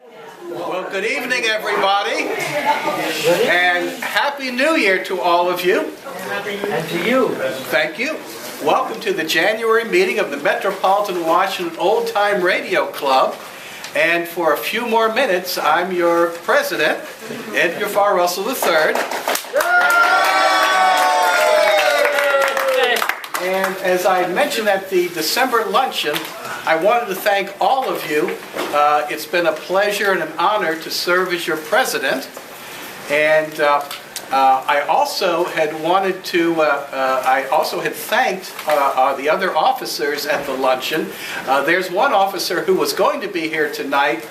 Well, good evening, everybody, and Happy New Year to all of you. And to you. Thank you. Welcome to the January meeting of the Metropolitan Washington Old Time Radio Club. And for a few more minutes, I'm your president, Edgar Farr Russell III. And as I mentioned at the December luncheon, I wanted to thank all of you. It's been a pleasure and an honor to serve as your president. And I also had thanked the other officers at the luncheon. There's one officer who was going to be here tonight.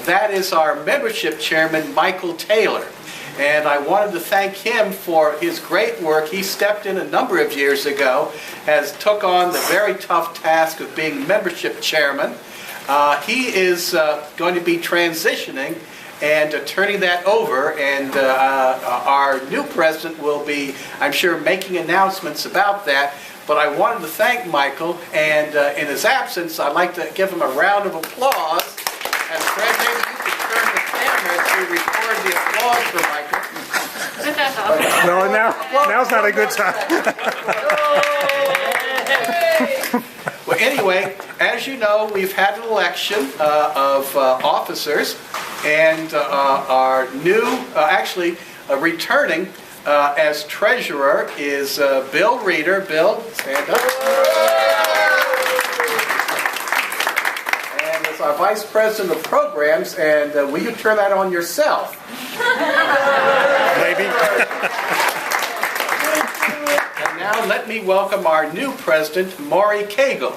That is our membership chairman, Michael Taylor. And I wanted to thank him for his great work. He stepped in a number of years ago, took on the very tough task of being membership chairman. He is going to be transitioning and turning that over, and our new president will be, I'm sure, making announcements about that. But I wanted to thank Michael, and in his absence, I'd like to give him a round of applause. And Fred, maybe you could turn the camera to record the applause for Michael. No, now's not a good time. Well, anyway, as you know, we've had an election of officers, and our new, returning as treasurer is Bill Reeder. Bill, stand up. And as our vice president of programs, and will you turn that on yourself? Maybe. And now let me welcome our new president, Maury Cagle.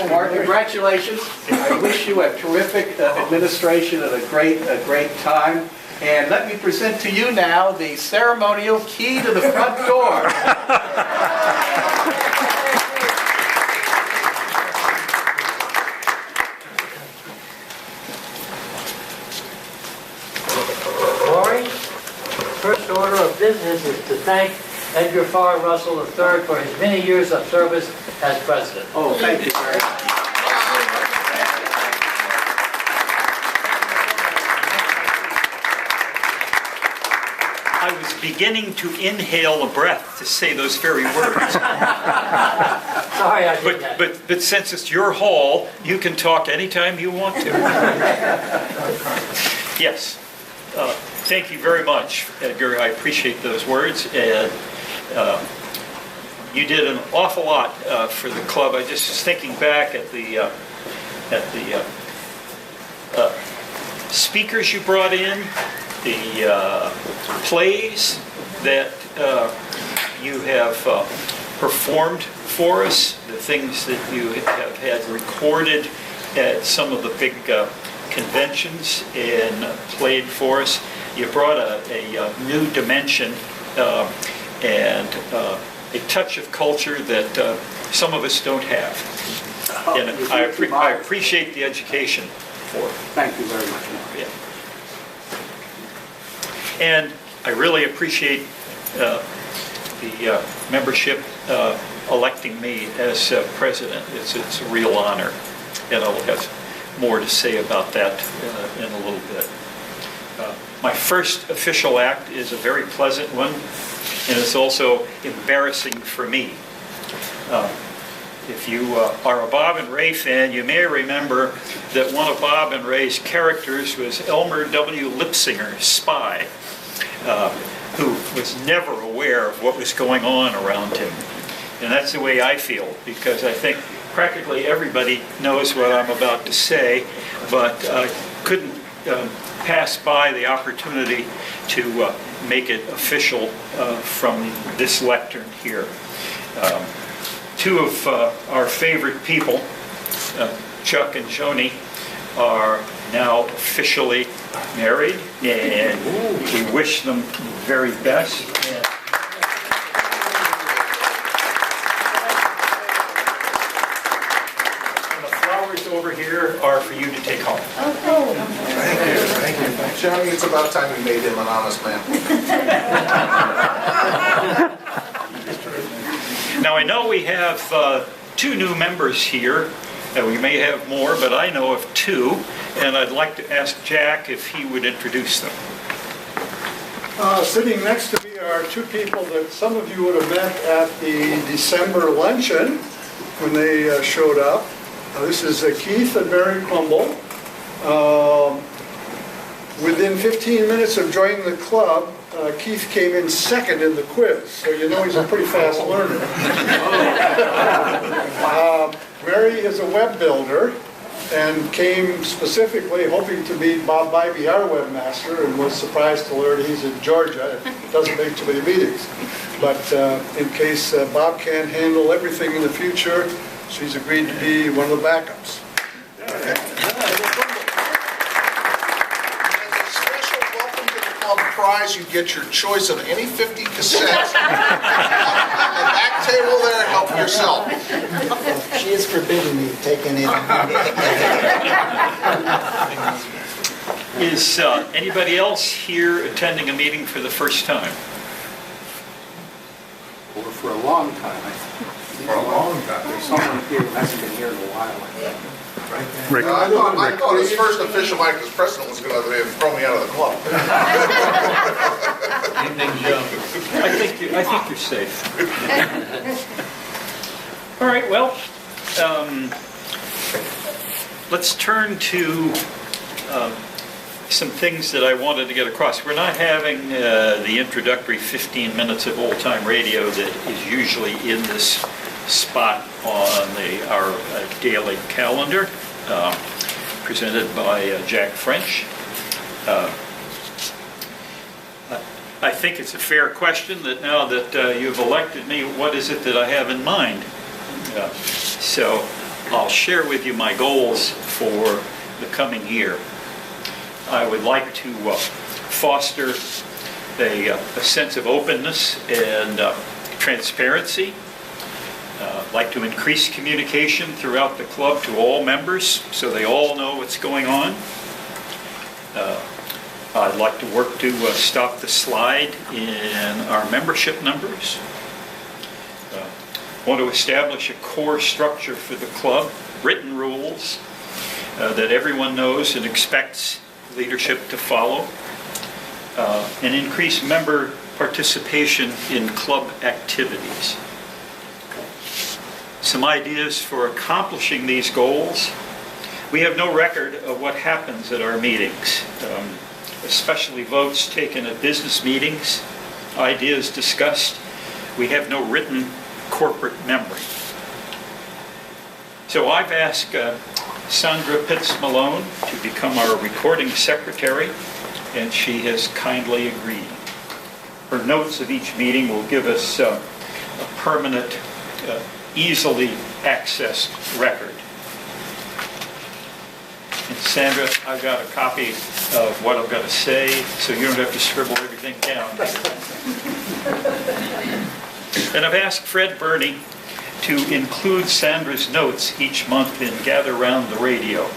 Mark, congratulations. I wish you a terrific administration and a great time. And let me present to you now the ceremonial key to the front door. Maury, first order of business is to thank Edgar Farr Russell III for his many years of service as president. Oh, thank you very much. I was beginning to inhale a breath to say those very words. Sorry I did that. But since it's your hall, you can talk anytime you want to. Yes. Thank you very much, Edgar. I appreciate those words. And you did an awful lot for the club. I just was thinking back at the speakers you brought in, the plays that you have performed for us, the things that you have had recorded at some of the big conventions and played for us. You brought a new dimension and a touch of culture that some of us don't have. And I appreciate the education for it. Thank you very much, Mark. Yeah. And I really appreciate the membership electing me as president. It's a real honor, and I'll have more to say about that in a little bit. My first official act is a very pleasant one, and it's also embarrassing for me. If you are a Bob and Ray fan, you may remember that one of Bob and Ray's characters was Elmer W. Lipsinger, spy, who was never aware of what was going on around him. And that's the way I feel, because I think practically everybody knows what I'm about to say, but couldn't pass by the opportunity to make it official from this lectern here. Two of our favorite people, Chuck and Joni, are now officially married, and we wish them the very best. And the flowers over here are for you to take home. Thank you. Johnny, it's about time we made him an honest man. Now, I know we have 2 new members here. We may have more, but I know of 2, and I'd like to ask Jack if he would introduce them. Sitting next to me are 2 people that some of you would have met at the December luncheon when they showed up. This is Keith and Mary Crumble. Within 15 minutes of joining the club, Keith came in second in the quiz, so you know he's a pretty fast learner. Mary is a web builder and came specifically hoping to meet Bob Bybee, our webmaster, and was surprised to learn he's in Georgia and doesn't make too many meetings. But in case Bob can't handle everything in the future, she's agreed to be one of the backups. Prize, you get your choice of any 50 cassettes on the back table there. Help yourself. She is forbidding me to take any of them. Is anybody else here attending a meeting for the first time? Or for a long time, I think. For a long time. There's someone here who hasn't been here in a while. Rick. I thought his first official act as president was going to throw me out of the club. I think you're safe. All right, well, let's turn to some things that I wanted to get across. We're not having the introductory 15 minutes of old-time radio that is usually in this spot on our daily calendar, presented by Jack French. I think it's a fair question that now that you've elected me, what is it that I have in mind? So I'll share with you my goals for the coming year. I would like to foster a sense of openness and transparency. I'd like to increase communication throughout the club to all members so they all know what's going on. I'd like to work to stop the slide in our membership numbers. Want to establish a core structure for the club, written rules that everyone knows and expects leadership to follow, and increase member participation in club activities. Some ideas for accomplishing these goals. We have no record of what happens at our meetings, especially votes taken at business meetings, ideas discussed. We have no written corporate memory. So I've asked Sandra Pitts-Malone to become our recording secretary, and she has kindly agreed. Her notes of each meeting will give us a permanent, easily accessed record. And Sandra, I've got a copy of what I'm going to say, so you don't have to scribble everything down. And I've asked Fred Berney to include Sandra's notes each month in Gather Round the Radio.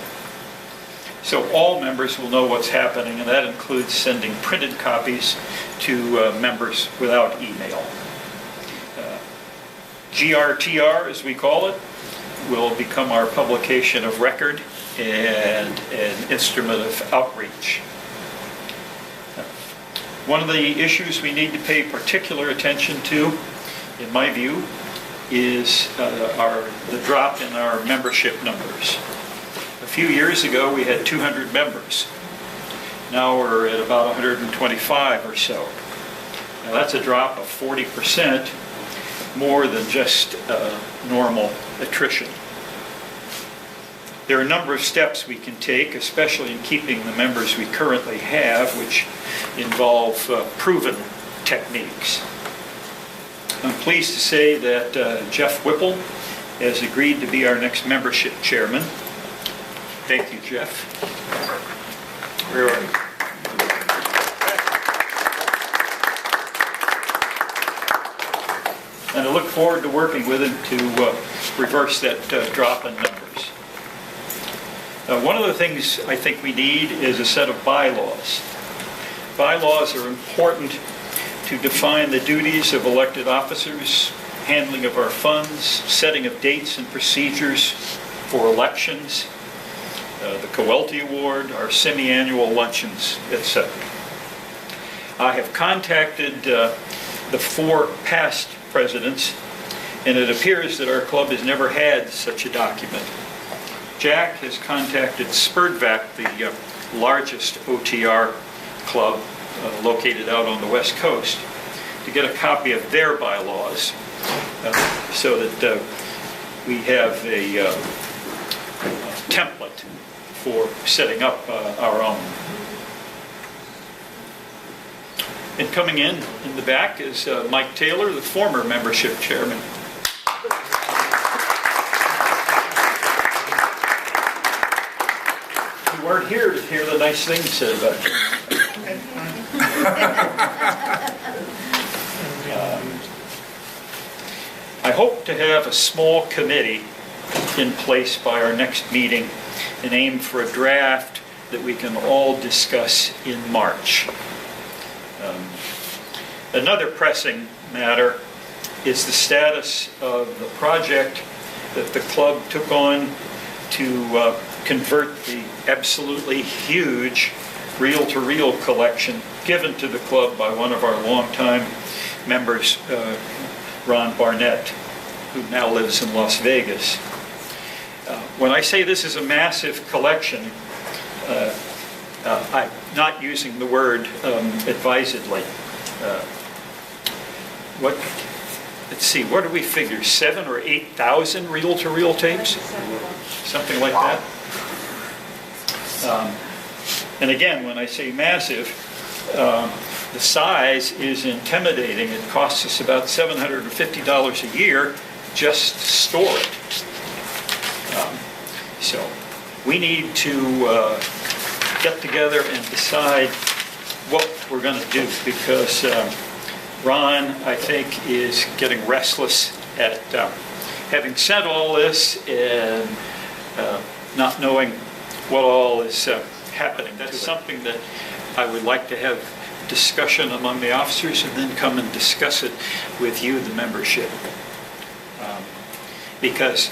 So all members will know what's happening, and that includes sending printed copies to members without email. GRTR, as we call it, will become our publication of record and an instrument of outreach. One of the issues we need to pay particular attention to, in my view, is the drop in our membership numbers. A few years ago, we had 200 members. Now we're at about 125 or so. Now that's a drop of 40%, more than just normal attrition. There are a number of steps we can take, especially in keeping the members we currently have, which involve proven techniques. I'm pleased to say that Jeff Whipple has agreed to be our next membership chairman. Thank you, Jeff. Where are you? And I look forward to working with him to reverse that drop in numbers. One of the things I think we need is a set of bylaws. Bylaws are important to define the duties of elected officers, handling of our funds, setting of dates and procedures for elections, the Coelty Award, our semi-annual luncheons, etc. I have contacted the 4 past presidents, and it appears that our club has never had such a document. Jack has contacted Spurdvac, the largest OTR club located out on the West Coast, to get a copy of their bylaws so that we have a template for setting up our own. And coming in the back is Mike Taylor, the former membership chairman. You weren't here to hear the nice things said about you. I hope to have a small committee in place by our next meeting and aim for a draft that we can all discuss in March. Another pressing matter is the status of the project that the club took on to convert the absolutely huge reel-to-reel collection given to the club by one of our longtime members, Ron Barnett, who now lives in Las Vegas. When I say this is a massive collection, I'm not using the word advisedly. Let's see, what do we figure, 7,000 or 8,000 reel-to-reel tapes? Something like that. And again, when I say massive, the size is intimidating. It costs us about $750 a year just to store it. So we need to get together and decide what we're going to do, because Ron, I think, is getting restless at having said all this and not knowing what all is happening. That's something that I would like to have discussion among the officers and then come and discuss it with you, the membership. Because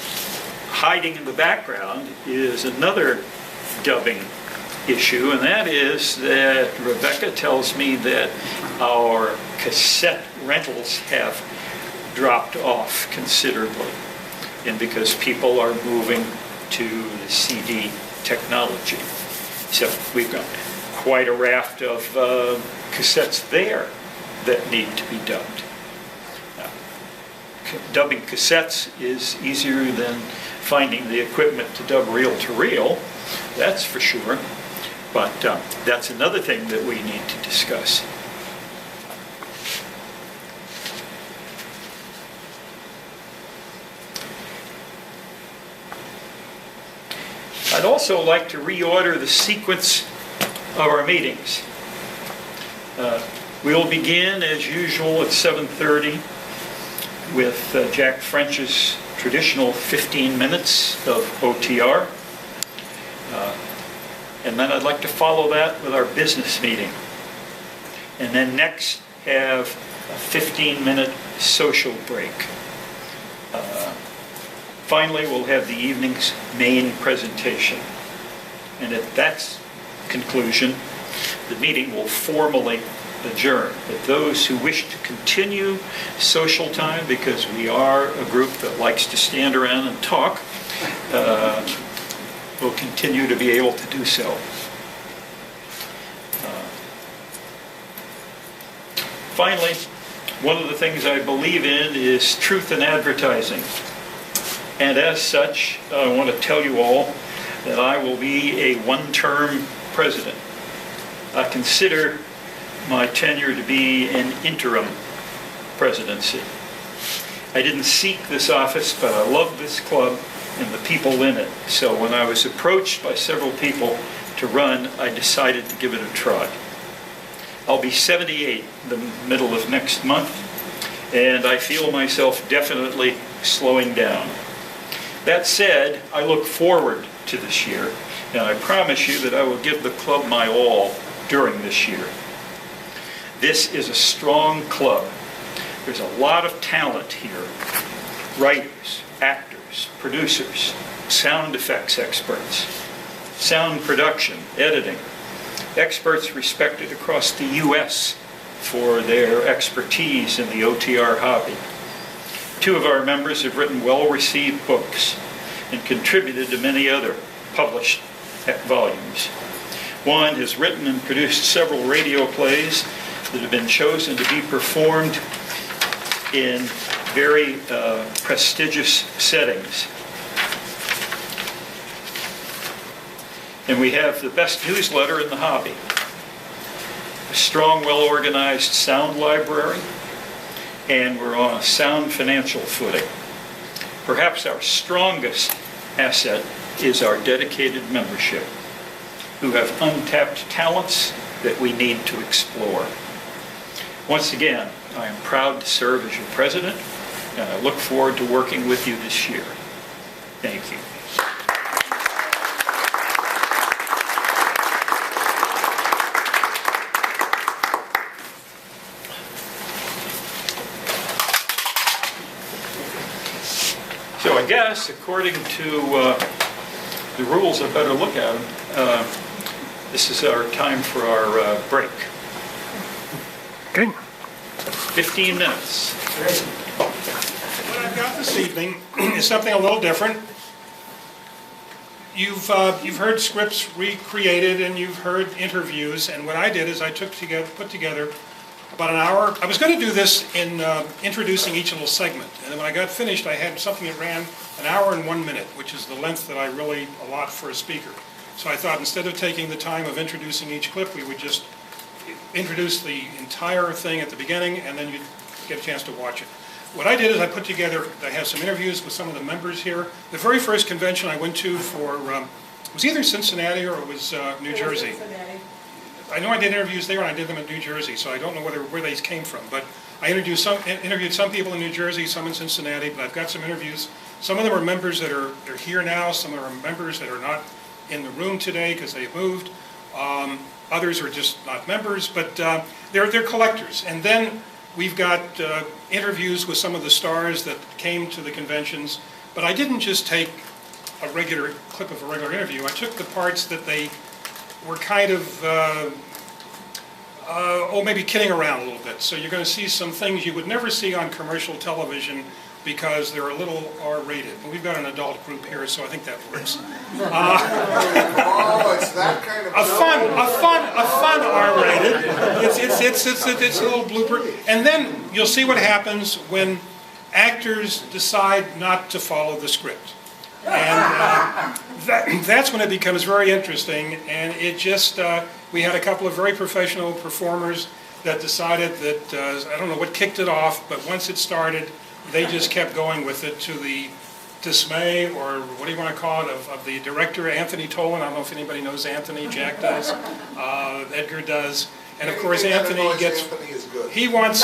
hiding in the background is another dubbing issue, and that is that Rebecca tells me that our cassette rentals have dropped off considerably, and because people are moving to the CD technology. So we've got quite a raft of cassettes there that need to be dubbed. Dubbing cassettes is easier than finding the equipment to dub reel-to-reel, that's for sure. But that's another thing that we need to discuss. I'd also like to reorder the sequence of our meetings. We'll begin, as usual, at 7:30 with Jack French's traditional 15 minutes of OTR. And then I'd like to follow that with our business meeting. And then next have a 15-minute social break. Finally, we'll have the evening's main presentation. And at that conclusion, the meeting will formally adjourn. But those who wish to continue social time, because we are a group that likes to stand around and talk, will continue to be able to do so. Finally, one of the things I believe in is truth in advertising. And as such, I want to tell you all that I will be a one-term president. I consider my tenure to be an interim presidency. I didn't seek this office, but I love this club and the people in it. So when I was approached by several people to run, I decided to give it a try. I'll be 78 in the middle of next month, and I feel myself definitely slowing down. That said, I look forward to this year, and I promise you that I will give the club my all during this year. This is a strong club There's a lot of talent here. Writers, actors, producers, sound effects experts, sound production, editing, experts respected across the U.S. for their expertise in the OTR hobby. 2 of our members have written well-received books and contributed to many other published volumes. One has written and produced several radio plays that have been chosen to be performed in very prestigious settings. And we have the best newsletter in the hobby, a strong, well-organized sound library, and we're on a sound financial footing. Perhaps our strongest asset is our dedicated membership, who have untapped talents that we need to explore. Once again, I am proud to serve as your president, and I look forward to working with you this year. Thank you. So I guess, according to the rules, I better look at them. This is our time for our break. Okay. 15 minutes. What I've got this evening is something a little different. You've heard scripts recreated and you've heard interviews, and what I did is I put together about an hour. I was going to do this in introducing each little segment, and then when I got finished, I had something that ran an hour and 1 minute, which is the length that I really allot for a speaker. So I thought instead of taking the time of introducing each clip, we would just introduce the entire thing at the beginning, and then you'd get a chance to watch it. What I did is I have some interviews with some of the members here. The very first convention I went to was either Cincinnati or it was New Jersey. I know I did interviews there and I did them in New Jersey, so I don't know where they came from. But I interviewed some people in New Jersey, some in Cincinnati, but I've got some interviews. Some of them are members that are here now, some of them are members that are not in the room today because they've moved. Others are just not members, but they're collectors. And then we've got interviews with some of the stars that came to the conventions. But I didn't just take a regular clip of a regular interview. I took the parts that they were kind of, maybe kidding around a little bit. So you're going to see some things you would never see on commercial television because they're a little R-rated. But we've got an adult group here, so I think that works. Oh, it's that kind of a fun R-rated. It's a little blooper. And then you'll see what happens when actors decide not to follow the script. And that's when it becomes very interesting. And it just, we had a couple of very professional performers that decided that, I don't know what kicked it off, but once it started, they just kept going with it to the dismay, or what do you want to call it, of the director, Anthony Tolan. I don't know if anybody knows Anthony. Jack does. Edgar does. And of course, Anthony is good. he wants,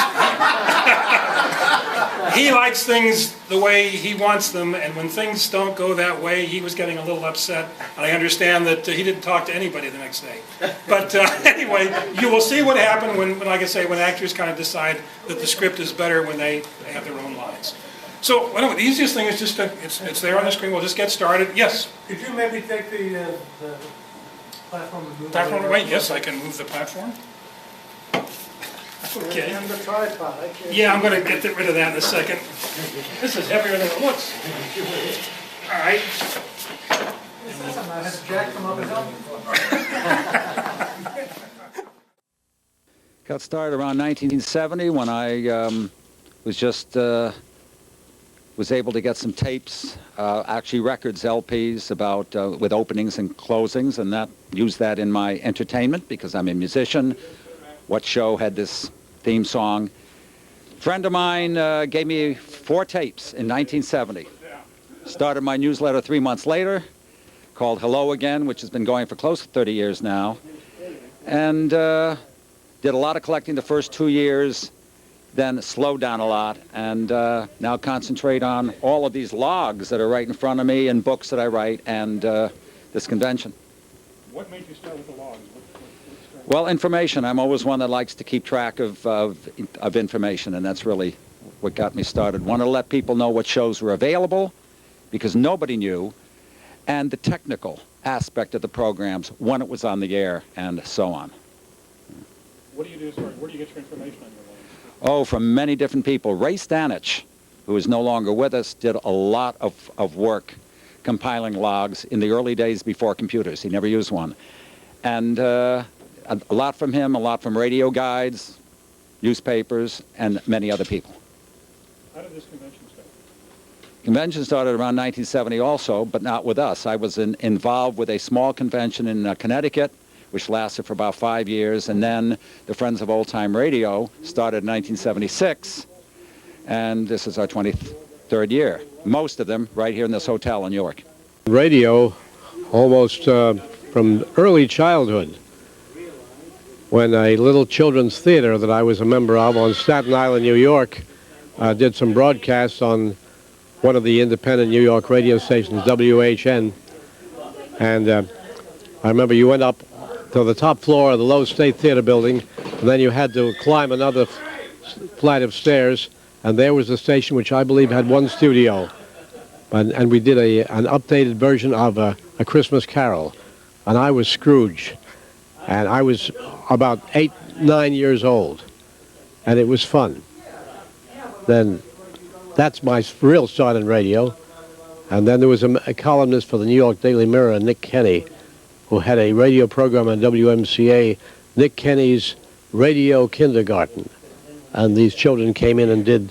he likes things the way he wants them, and when things don't go that way, he was getting a little upset. And I understand that he didn't talk to anybody the next day. But anyway, you will see what happened when, like I say, when actors kind of decide that the script is better when they have their own lines. So anyway, the easiest thing is just to, it's there on the screen. We'll just get started. Yes? Could you maybe take the platform and move it? Platform away? Yes, I can move the platform. Okay. And the tripod. Yeah, I'm going to get rid of that in a second. This is heavier than it looks. All right. Has Jack come up and help? Got started around 1970 when I was able to get some tapes, actually records, LPs about with openings and closings, and used that in my entertainment because I'm a musician. What show had this theme song? A friend of mine gave me 4 tapes in 1970. Started my newsletter 3 months later, called Hello Again, which has been going for close to 30 years now. And did a lot of collecting the first 2 years, then slowed down a lot, and now concentrate on all of these logs that are right in front of me and books that I write and this convention. What made you start with the logs? Well, information. I'm always one that likes to keep track of information, and that's really what got me started. Wanted to let people know what shows were available, because nobody knew, and the technical aspect of the programs when it was on the air, and so on. What do you do as far as, where do you get your information on your loans? Oh, from many different people. Ray Stanich, who is no longer with us, did a lot of work compiling logs in the early days before computers. He never used one. And a lot from him, a lot from radio guides, newspapers, and many other people. How did this convention start? Convention started around 1970 also, but not with us. I was involved with a small convention in Connecticut, which lasted for about 5 years, and then the Friends of Old Time Radio started in 1976, and this is our 23rd year. Most of them right here in this hotel in York. Radio, almost from early childhood, when a little children's theater that I was a member of on Staten Island, New York, did some broadcasts on one of the independent New York radio stations, WHN, and I remember you went up to the top floor of the Low State Theater building, and then you had to climb another flight of stairs, and there was a station which I believe had one studio. And we did an updated version of a Christmas Carol, and I was Scrooge, and I was about 8, 9 years old, and it was fun. Then that's my real start in radio, and then there was a columnist for the New York Daily Mirror, Nick Kenny, who had a radio program on WMCA, Nick Kenny's Radio Kindergarten, and these children came in and did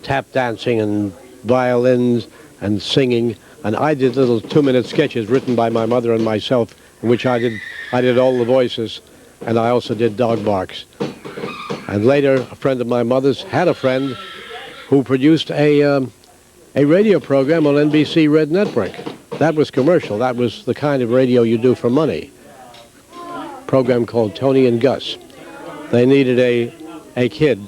tap dancing and violins and singing, and I did little 2-minute sketches written by my mother and myself, in which I did all the voices, and I also did dog barks. And later, a friend of my mother's had a friend who produced a radio program on NBC Red Network. That was commercial. That was the kind of radio you do for money. Program called Tony and Gus. They needed a kid,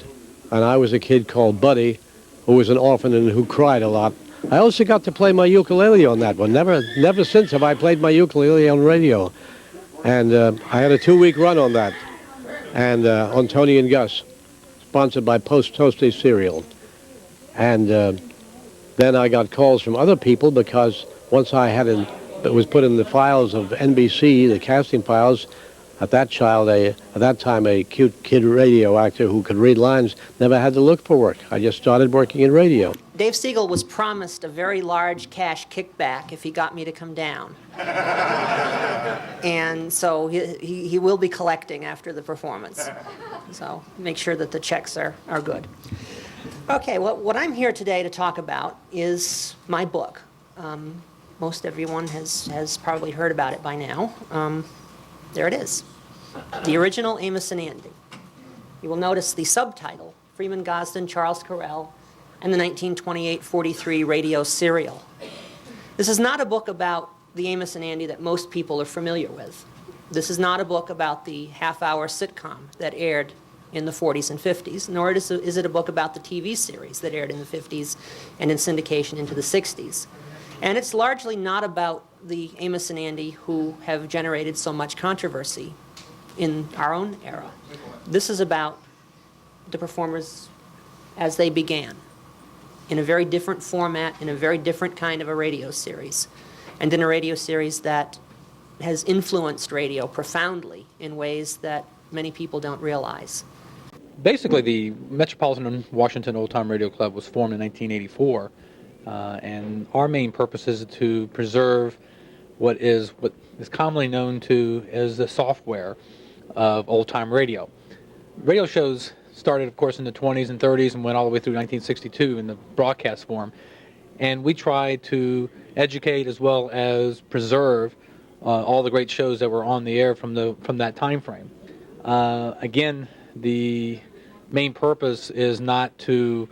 and I was a kid called Buddy, who was an orphan and who cried a lot. I also got to play my ukulele on that one. Never since have I played my ukulele on radio. And I had a 2-week run on that, and on Tony and Gus, sponsored by Post Toasty Cereal. And then I got calls from other people, because once I had it was put in the files of NBC, the casting files, at that time a cute kid radio actor who could read lines, never had to look for work. I just started working in radio. Dave Siegel was promised a very large cash kickback if he got me to come down. And so he will be collecting after the performance. So make sure that the checks are good. Okay, well, what I'm here today to talk about is my book. Most everyone has probably heard about it by now. There it is. The original Amos and Andy. You will notice the subtitle, Freeman Gosden, Charles Correll, and the 1928-43 radio serial. This is not a book about the Amos and Andy that most people are familiar with. This is not a book about the half-hour sitcom that aired in the 40s and 50s, nor is it a book about the TV series that aired in the 50s and in syndication into the 60s. And it's largely not about the Amos and Andy who have generated so much controversy in our own era. This is about the performers as they began, in a very different format, in a very different kind of a radio series, and in a radio series that has influenced radio profoundly in ways that many people don't realize. Basically, the Metropolitan Washington Old Time Radio Club was formed in 1984, and our main purpose is to preserve what is commonly known to as the software of old-time radio. Radio shows started, of course, in the 20s and 30s and went all the way through 1962 in the broadcast form, and we try to educate as well as preserve all the great shows that were on the air from that time frame. Again, the main purpose is not to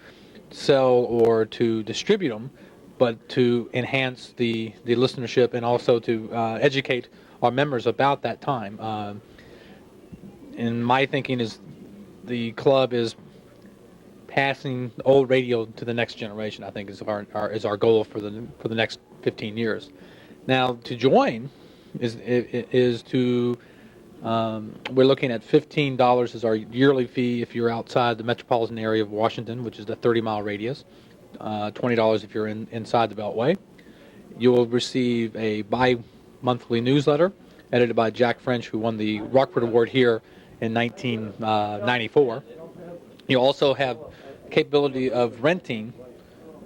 sell or to distribute them, but to enhance the listenership and also to educate our members about that time. And my thinking is the club is passing old radio to the next generation. I think is our goal for the next 15 years. Now, to join is to We're looking at $15 as our yearly fee if you're outside the metropolitan area of Washington, which is the 30-mile radius. $20 if you're inside the Beltway. You will receive a bi-monthly newsletter edited by Jack French, who won the Rockford Award here in 1994. You also have capability of renting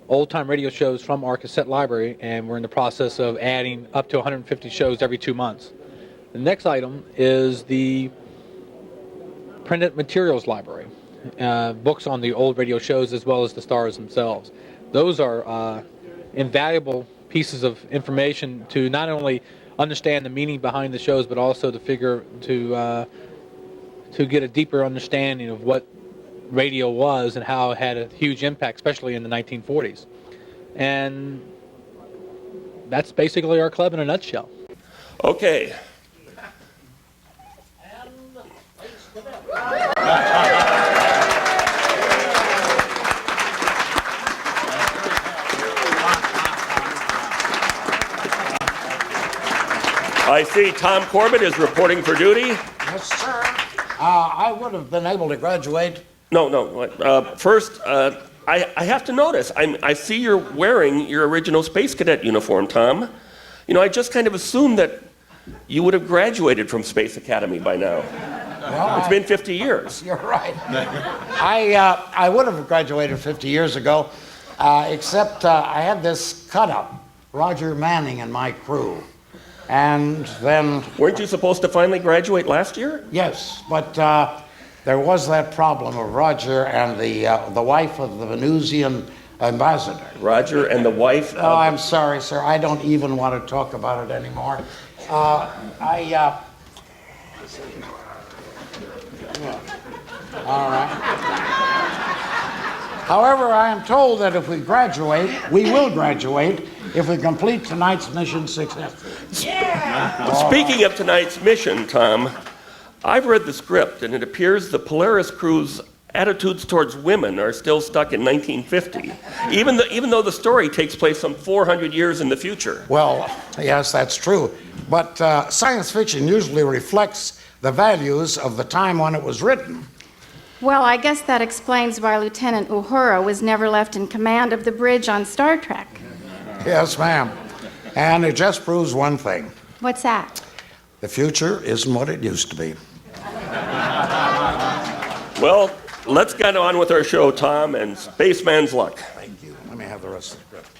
old-time radio shows from our cassette library, and we're in the process of adding up to 150 shows every 2 months. The next item is the printed materials library, books on the old radio shows as well as the stars themselves. Those are invaluable pieces of information to not only understand the meaning behind the shows, but also to get a deeper understanding of what radio was and how it had a huge impact, especially in the 1940s. And that's basically our club in a nutshell. Okay. I see Tom Corbett is reporting for duty. Yes, sir. I would have been able to graduate. No. First, I have to notice, I see you're wearing your original Space Cadet uniform, Tom. You know, I just kind of assumed that you would have graduated from Space Academy by now. Well, it's been 50 years. You're right. I would have graduated 50 years ago, except I had this cut-up, Roger Manning and my crew. And then... Weren't you supposed to finally graduate last year? Yes, but there was that problem of Roger and the wife of the Venusian ambassador. Roger and the wife of... Oh, I'm sorry, sir. I don't even want to talk about it anymore. All right. However, I am told that if we graduate, we will graduate if we complete tonight's mission successfully. Yeah! Speaking of tonight's mission, Tom, I've read the script, and it appears the Polaris crew's attitudes towards women are still stuck in 1950, even though the story takes place some 400 years in the future. Well, yes, that's true. But science fiction usually reflects the values of the time when it was written. Well, I guess that explains why Lieutenant Uhura was never left in command of the bridge on Star Trek. Yes, ma'am. And it just proves one thing. What's that? The future isn't what it used to be. Well, let's get on with our show, Tom, and Spaceman's luck. Thank you. Let me have the rest of the script.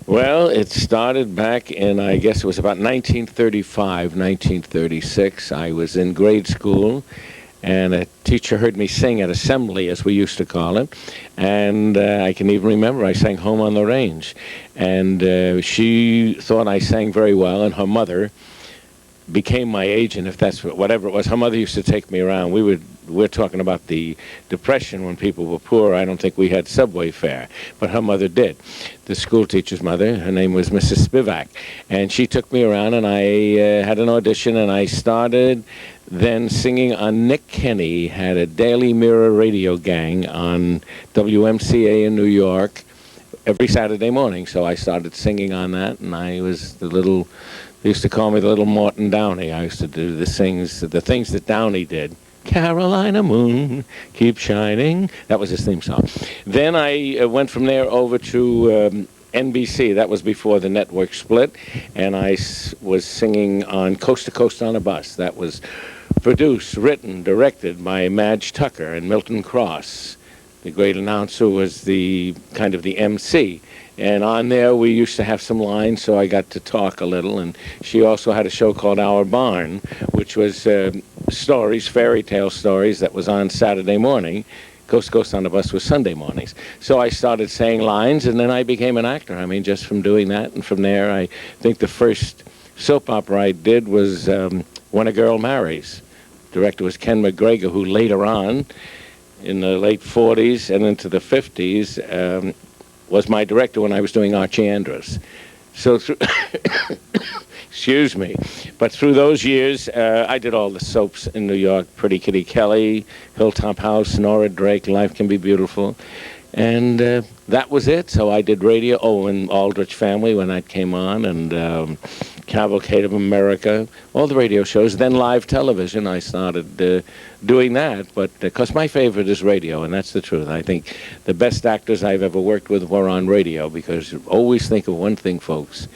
Well, it started back in, I guess it was about 1935, 1936. I was in grade school, and a teacher heard me sing at assembly, as we used to call it. And I can even remember I sang Home on the Range. And she thought I sang very well, and her mother became my agent, if that's whatever it was. Her mother used to take me around. We're talking about the Depression when people were poor. I don't think we had subway fare, but her mother did. The school teacher's mother, her name was Mrs. Spivak, and she took me around, and I had an audition, and I started then singing on Nick Kenny, had a Daily Mirror radio gang on WMCA in New York every Saturday morning, so I started singing on that, and I was they used to call me the little Morton Downey. I used to do the things that Downey did. Carolina moon, keep shining. That was his theme song. Then I went from there over to NBC. That was before the network split. And I was singing on Coast to Coast on a Bus. That was produced, written, directed by Madge Tucker and Milton Cross. The great announcer was the kind of the MC. And on there, we used to have some lines, so I got to talk a little. And she also had a show called Our Barn, which was stories, fairy tale stories, that was on Saturday morning. Coast to Coast on the Bus was Sunday mornings. So I started saying lines, and then I became an actor. I mean, just from doing that. And from there, I think the first soap opera I did was When a Girl Marries. The director was Ken McGregor, who later on, in the late 40s and into the 50s, was my director when I was doing Archie Andrews. So, excuse me, but through those years, I did all the soaps in New York, Pretty Kitty Kelly, Hilltop House, Nora Drake, Life Can Be Beautiful. And that was it. So I did radio. Oh, and Aldrich Family when that came on, and Cavalcade of America, all the radio shows. Then live television, I started doing that. But because my favorite is radio, and that's the truth. I think the best actors I've ever worked with were on radio, because you always think of one thing, folks.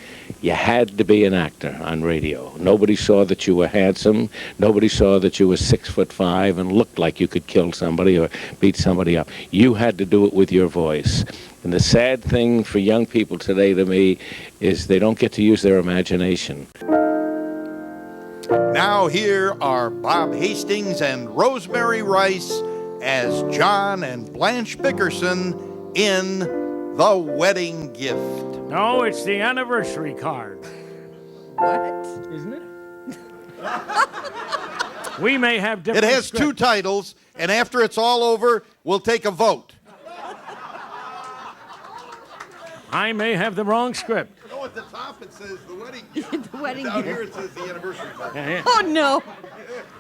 You had to be an actor on radio. Nobody saw that you were handsome. Nobody saw that you were 6'5" and looked like you could kill somebody or beat somebody up. You had to do it with your voice. And the sad thing for young people today, to me, is they don't get to use their imagination. Now here are Bob Hastings and Rosemary Rice as John and Blanche Hickerson in The Wedding Gift. No, it's the anniversary card. What? Isn't it? We may have different It has two titles, and after it's all over, we'll take a vote. I may have the wrong script. No, at the top it says The Wedding Gift. The Wedding Down Gift. here it says The Anniversary Card. Yeah. Oh, no.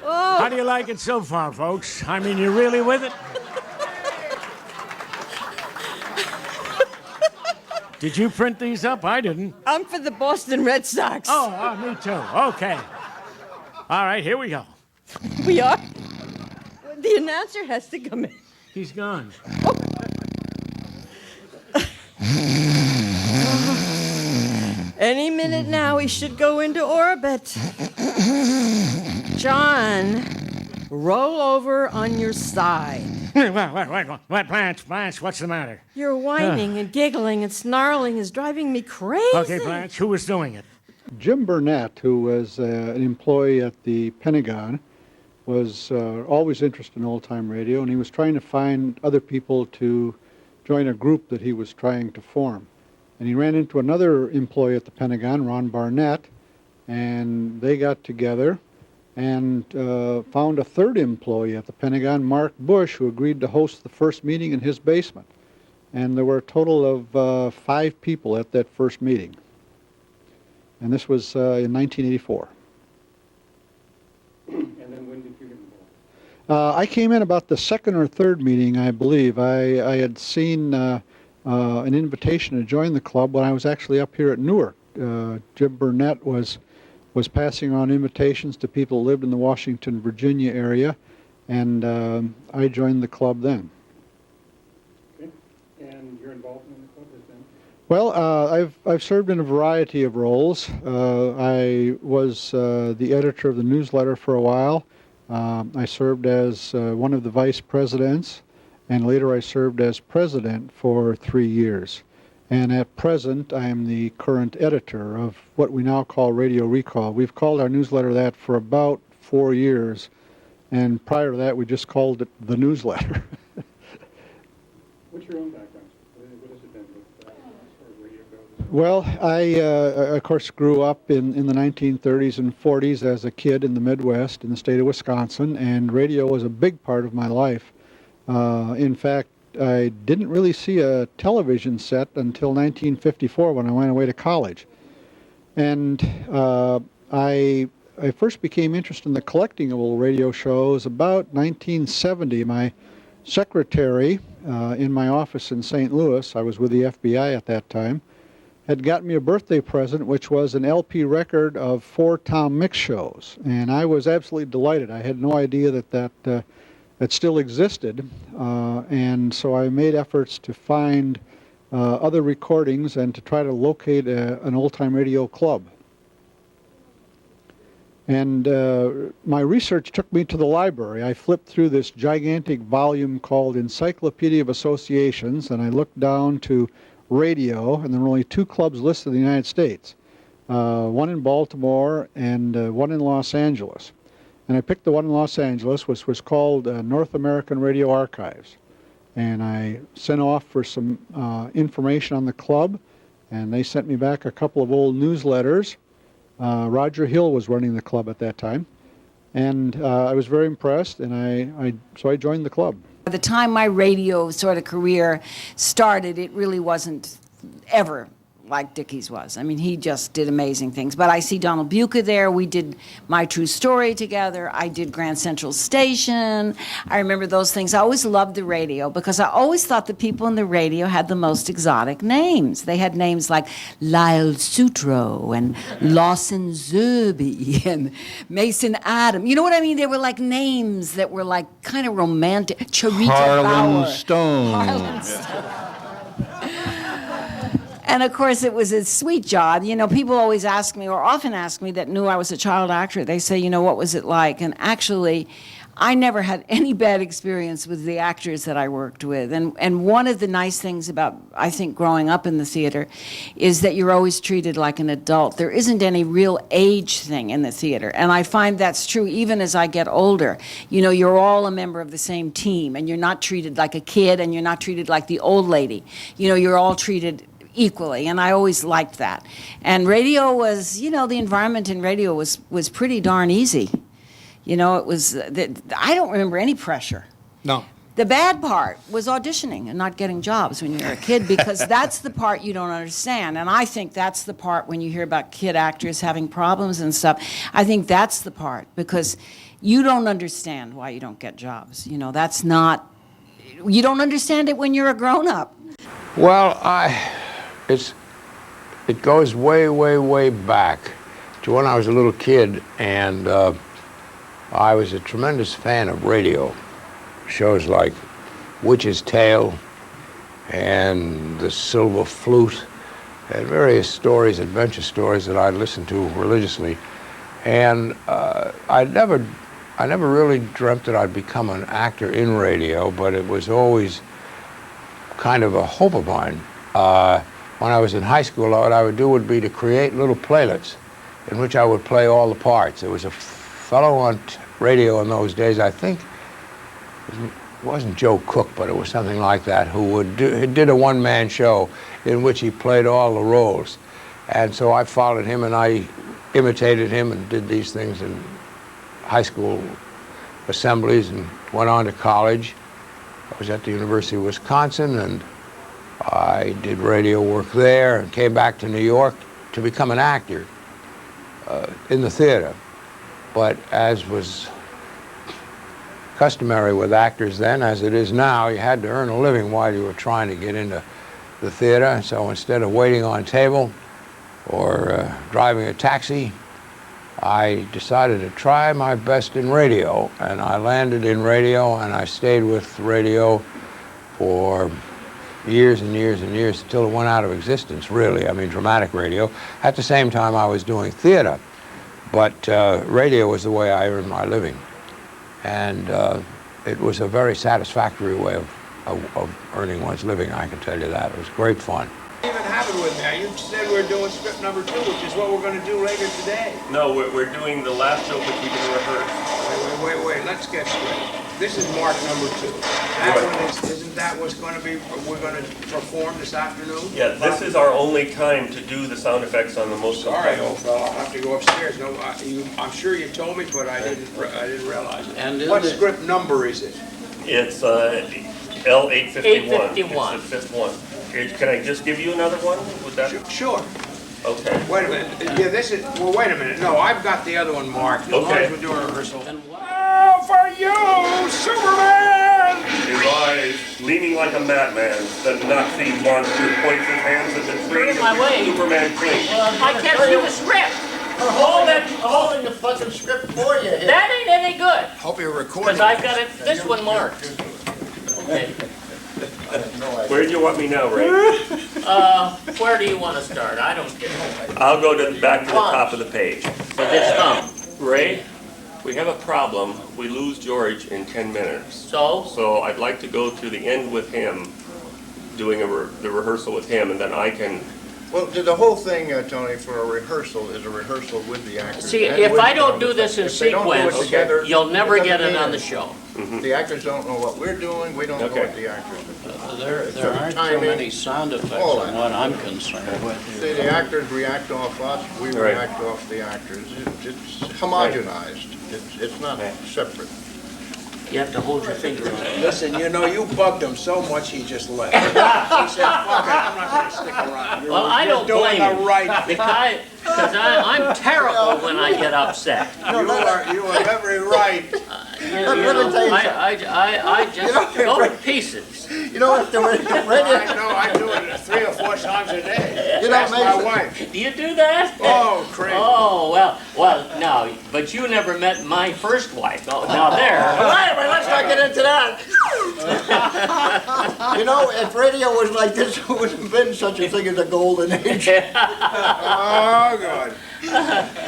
Oh. How do you like it so far, folks? I mean, you really with it? Did you print these up? I didn't. I'm for the Boston Red Sox. Oh, me too. Okay. All right, here we go. We are? The announcer has to come in. He's gone. Any minute now, he should go into orbit. John, roll over on your side. Wait, Blanche, what's the matter? Your whining and giggling and snarling is driving me crazy. Okay, Blanche, who was doing it? Jim Burnett, who was an employee at the Pentagon, was always interested in old-time radio, and he was trying to find other people to join a group that he was trying to form. And he ran into another employee at the Pentagon, Ron Barnett, and they got together and found a third employee at the Pentagon, Mark Bush, who agreed to host the first meeting in his basement. And there were a total of 5 people at that first meeting. And this was in 1984. And then when did you get involved? I came in about the second or third meeting, I believe. I had seen an invitation to join the club when I was actually up here at Newark. Jim Burnett was passing on invitations to people who lived in the Washington, Virginia area, and I joined the club then. Okay. And your involvement in the club has been? Well, I've served in a variety of roles. I was the editor of the newsletter for a while. I served as one of the vice presidents, and later I served as president for 3 years. And at present, I am the current editor of what we now call Radio Recall. We've called our newsletter that for about 4 years, and prior to that, we just called it the newsletter. What's your own background? What has it been with as far as radio goes? Well, I, of course, grew up in the 1930s and 40s as a kid in the Midwest in the state of Wisconsin, and radio was a big part of my life. In fact, I didn't really see a television set until 1954 when I went away to college. And I first became interested in the collecting of old radio shows about 1970. My secretary in my office in St. Louis, I was with the FBI at that time, had gotten me a birthday present, which was an LP record of 4 Tom Mix shows. And I was absolutely delighted. I had no idea that still existed, and so I made efforts to find other recordings and to try to locate an old-time radio club. And my research took me to the library. I flipped through this gigantic volume called Encyclopedia of Associations, and I looked down to radio, and there were only 2 clubs listed in the United States, one in Baltimore and one in Los Angeles. And I picked the one in Los Angeles, which was called North American Radio Archives. And I sent off for some information on the club, and they sent me back a couple of old newsletters. Roger Hill was running the club at that time. And I was very impressed, and so I joined the club. By the time my radio sort of career started, it really wasn't ever like Dickey's was. I mean, he just did amazing things. But I see Donald Buca there. We did My True Story together. I did Grand Central Station. I remember those things. I always loved the radio because I always thought the people in the radio had the most exotic names. They had names like Lyle Sutro and Lawson Zerby and Mason Adam. You know what I mean? They were like names that were like kind of romantic. Charita Harlan Bauer. Stone. Harlan Stone. And of course, it was a sweet job. You know, people always ask me, or often ask me, that knew I was a child actor. They say, you know, what was it like? And actually, I never had any bad experience with the actors that I worked with. And one of the nice things about, I think, growing up in the theater is that you're always treated like an adult. There isn't any real age thing in the theater. And I find that's true even as I get older. You know, you're all a member of the same team, and you're not treated like a kid, and you're not treated like the old lady. You know, you're all treated equally, and I always liked that. And radio was, you know, the environment in radio was pretty darn easy. You know, it was, I don't remember any pressure. No. The bad part was auditioning and not getting jobs when you're a kid, because that's the part you don't understand. And I think that's the part when you hear about kid actors having problems and stuff. I think that's the part, because you don't understand why you don't get jobs. You know, that's not, you don't understand it when you're a grown-up. Well, it goes way, way, way back to when I was a little kid, and I was a tremendous fan of radio. Shows like Witch's Tale and The Silver Flute and various stories, adventure stories that I listened to religiously. And I never really dreamt that I'd become an actor in radio, but it was always kind of a hope of mine. When I was in high school, what I would do would be to create little playlets in which I would play all the parts. There was a fellow on radio in those days, I think, it wasn't Joe Cook, but it was something like that, who did a one-man show in which he played all the roles. And so I followed him and I imitated him and did these things in high school assemblies and went on to college. I was at the University of Wisconsin, and I did radio work there and came back to New York to become an actor in the theater. But as was customary with actors then, as it is now, you had to earn a living while you were trying to get into the theater. So instead of waiting on table or driving a taxi, I decided to try my best in radio. And I landed in radio, and I stayed with radio for years and years and years until it went out of existence, really. I mean, dramatic radio. At the same time, I was doing theater, but radio was the way I earned my living. And it was a very satisfactory way of earning one's living, I can tell you that. It was great fun. You even have it with me. You said we're doing script number 2, which is what we're going to do later today. No, we're doing the last show, which we didn't rehearse. Wait. Let's get straight. This is mark number 2. That one isn't that what's going to be, we're going to perform this afternoon? Yeah, this is our only time to do the sound effects on the most. Sorry, old fellow, I'll have to go upstairs. No, I'm sure you told me, but I didn't realize it. And what script number is it? It's L851. 851. It's the 5th one. Can I just give you another one? Would that? Sure. Okay. Wait a minute. Yeah, this is, well, wait a minute. No, I've got the other one marked. As long as we're doing a rehearsal. Oh, for you, Superman! His eyes, leaning like a madman, the Nazi monster points his hands at the tree. Get my way. Superman clings. I can't see the script. I'm holding the fucking script for you here. That ain't any good. Hope you're recording. Because I've got this one marked. Okay. Where do you want me now, Ray? Where do you want to start? I don't care. I'll go back to the top of the page. For this thumb. Ray, we have a problem. We lose George in 10 minutes. So I'd like to go to the end with him, doing the rehearsal with him, and then I can... Well, the whole thing, Tony, for a rehearsal is a rehearsal with the actors. See, if I don't do this in sequence, you'll never get it on the show. The actors don't know what we're doing, we don't know what the actors are doing. There aren't so many sound effects on what I'm concerned with. See, the actors react off us, we react off the actors. It's homogenized. It's not separate. You have to hold your finger on it. Listen, you know, you bugged him so much he just left. He said, fuck it, I'm not going to stick around. Well, I don't blame You're doing you. the right thing. Because I'm terrible when I get upset. You are every right. I just go to pieces. You know what? I do it 3 or 4 times a day. That's my wife. Do you do that? Oh, crazy. Oh, well, no, but you never met my first wife. Oh, now there. Let's not get into that. You know, if radio was like this, it wouldn't have been such a thing as a golden age. Oh, God.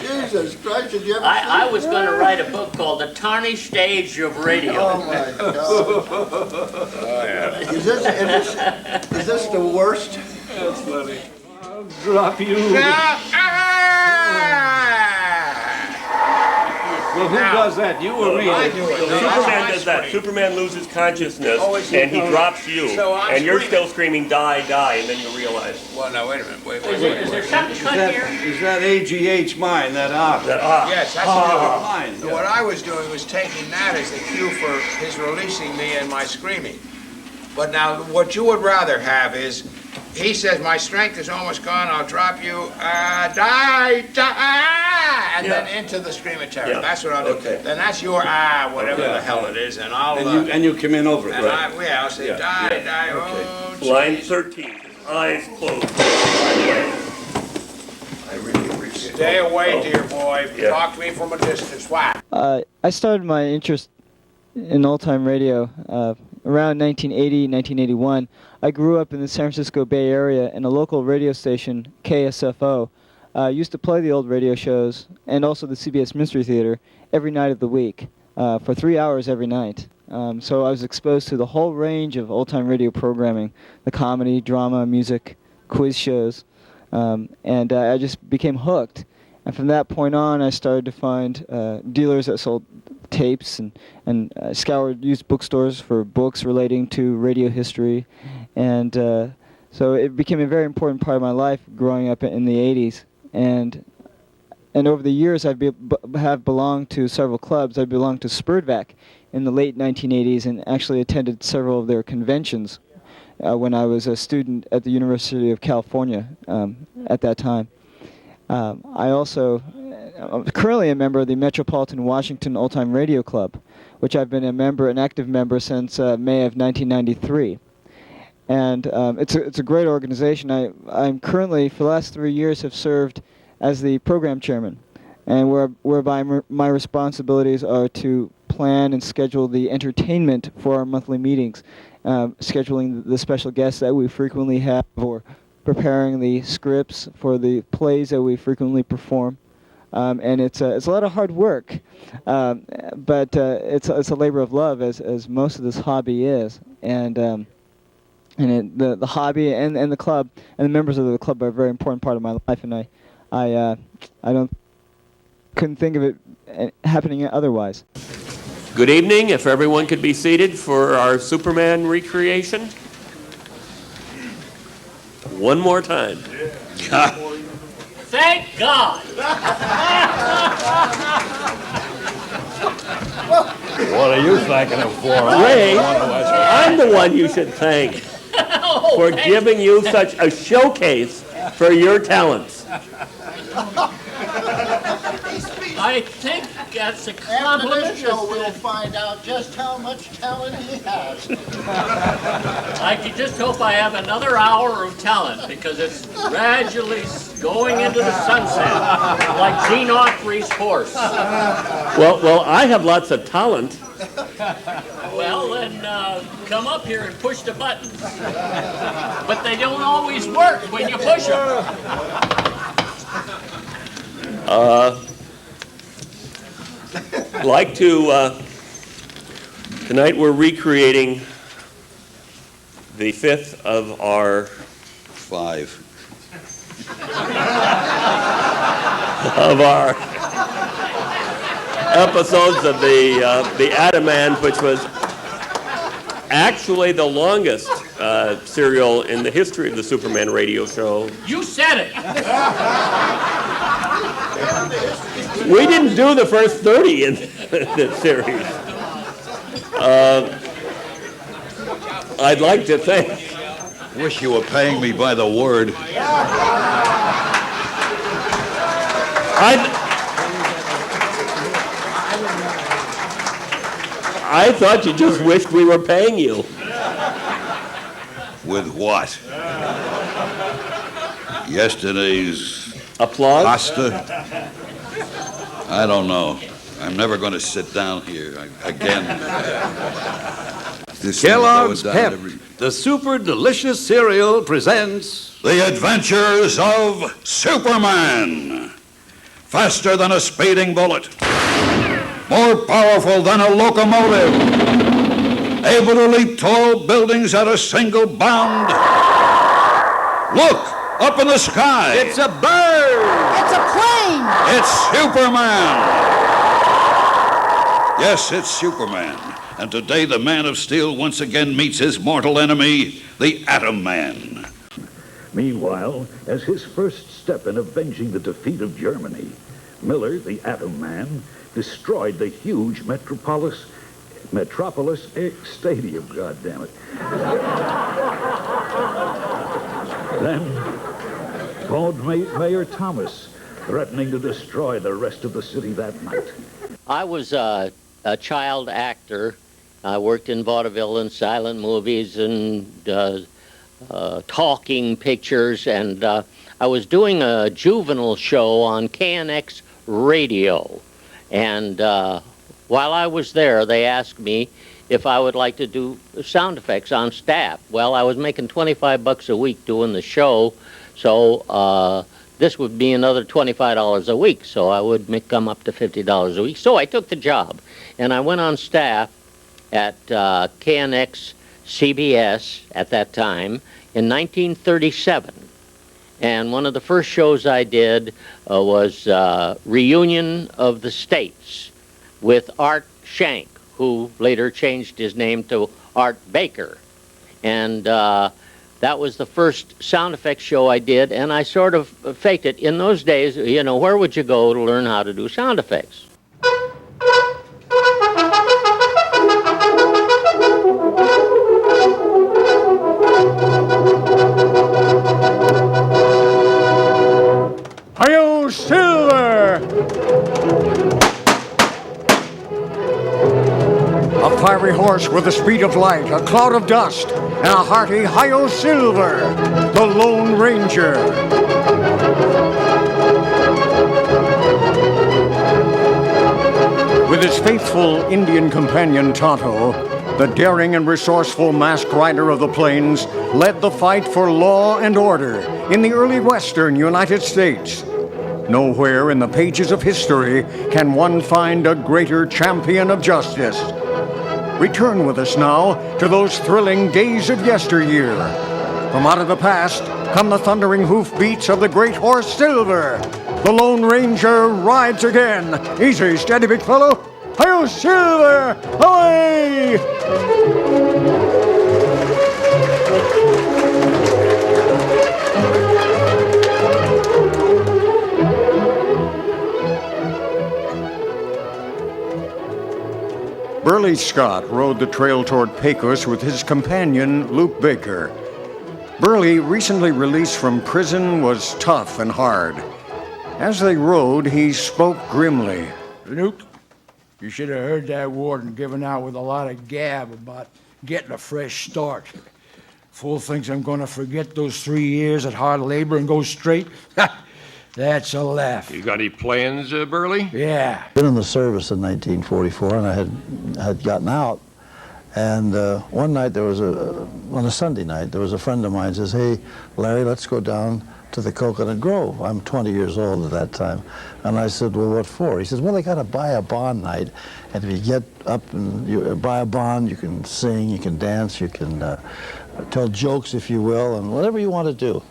Jesus Christ, did you ever I was going to write a book called The Tarnished Age of Radio. Oh, my God. Oh, yeah. Is this the worst? That's funny. I'll drop you. Well, who does that? You or me? I do it. Superman does that. Superman loses consciousness, and he drops you, and you're still screaming, die, die, and then you realize. Well, now, wait a minute. Wait. Is there something cut here? Is that AGH mine, that ah? Yes, that's mine. So what I was doing was taking that as the cue for his releasing me and my screaming. But now, what you would rather have is, he says, my strength is almost gone, I'll drop you, die, and then into the scream of terror. That's what I'll do. Okay. Then that's your whatever the hell it is, and I'll... And you come in over it, right? I'll say, die, oh, Line 13, eyes closed. I really appreciate it. Stay away, dear boy. Talk to me from a distance. Why? I started my interest in old-time radio around 1980, 1981. I grew up in the San Francisco Bay Area, and a local radio station, KSFO, used to play the old radio shows and also the CBS Mystery Theater every night of the week for 3 hours every night. So I was exposed to the whole range of old-time radio programming, the comedy, drama, music, quiz shows, and I just became hooked. And from that point on, I started to find dealers that sold tapes and scoured used bookstores for books relating to radio history. And so it became a very important part of my life growing up in the 80s. And over the years, have belonged to several clubs. I belonged to Spurdvac in the late 1980s and actually attended several of their conventions when I was a student at the University of California at that time. I also I'm currently a member of the Metropolitan Washington Old Time Radio Club, which I've been an active member since May of 1993. And it's a great organization. I'm currently, for the last 3 years, have served as the program chairman, and whereby my responsibilities are to plan and schedule the entertainment for our monthly meetings, scheduling the special guests that we frequently have, or preparing the scripts for the plays that we frequently perform. And it's a lot of hard work, but it's a labor of love, as most of this hobby is. And the hobby and the club and the members of the club are a very important part of my life, and I couldn't think of it happening otherwise. Good evening. If everyone could be seated for our Superman recreation. One more time. Thank God. What are you thanking him for? Ray, I'm the one you should thank for giving you such a showcase for your talents. I think that's a After compliment. this show, we'll find out just how much talent he has. I can just hope I have another hour of talent, because it's gradually going into the sunset, like Gene Autry's horse. Well, I have lots of talent. Well, then come up here and push the buttons. But they don't always work when you push them. Like to, tonight we're recreating the fifth of our 5 of our episodes of the Adamant, which was actually the longest serial in the history of the Superman radio show. You said it. We didn't do the first 30 in the series. I'd like to think. Wish you were paying me by the word. I thought you just wished we were paying you. With what? Yesterday's applause? Pasta? I don't know. I'm never going to sit down here again. Kellogg's Pep, the super delicious cereal, presents The Adventures of Superman. Faster than a speeding bullet. More powerful than a locomotive. Able to leap tall buildings at a single bound. Look, up in the sky. It's a bird. It's a plane. It's Superman. Yes, it's Superman. And today the Man of Steel once again meets his mortal enemy, the Atom Man. Meanwhile, as his first step in avenging the defeat of Germany, Miller, the Atom Man, destroyed the huge Metropolis Stadium, goddammit. Then called Mayor Thomas, threatening to destroy the rest of the city that night. I was a child actor. I worked in vaudeville and silent movies and talking pictures, and I was doing a juvenile show on KNX radio. And while I was there, they asked me if I would like to do sound effects on staff. Well, I was making $25 a week doing the show, so this would be another $25 a week, so I would come up to $50 a week. So I took the job, and I went on staff at KNX CBS at that time in 1937. And one of the first shows I did was Reunion of the States with Art Shank, who later changed his name to Art Baker. And that was the first sound effects show I did, and I sort of faked it. In those days, you know, where would you go to learn how to do sound effects? Hi-yo, Silver! A fiery horse with the speed of light, a cloud of dust, and a hearty Hi-yo, Silver, the Lone Ranger. With his faithful Indian companion Tonto, the daring and resourceful masked rider of the plains led the fight for law and order in the early western United States. Nowhere in the pages of history can one find a greater champion of justice. Return with us now to those thrilling days of yesteryear. From out of the past come the thundering hoofbeats of the great horse Silver. The Lone Ranger rides again. Easy, steady, big fellow. Hi-yo, Silver! Away! Burley Scott rode the trail toward Pecos with his companion, Luke Baker. Burley, recently released from prison, was tough and hard. As they rode, he spoke grimly. Luke, you should have heard that warden giving out with a lot of gab about getting a fresh start. Fool thinks I'm going to forget those 3 years at hard labor and go straight? That's a laugh. You got any plans, Burley? Yeah. Been in the service in 1944, and I had gotten out. And one night on a Sunday night, there was a friend of mine says, "Hey, Larry, let's go down to the Coconut Grove." I'm 20 years old at that time. And I said, "Well, what for?" He says, "Well, they got a buy a bond night. And if you get up and you buy a bond, you can sing, you can dance, you can tell jokes, if you will, and whatever you want to do."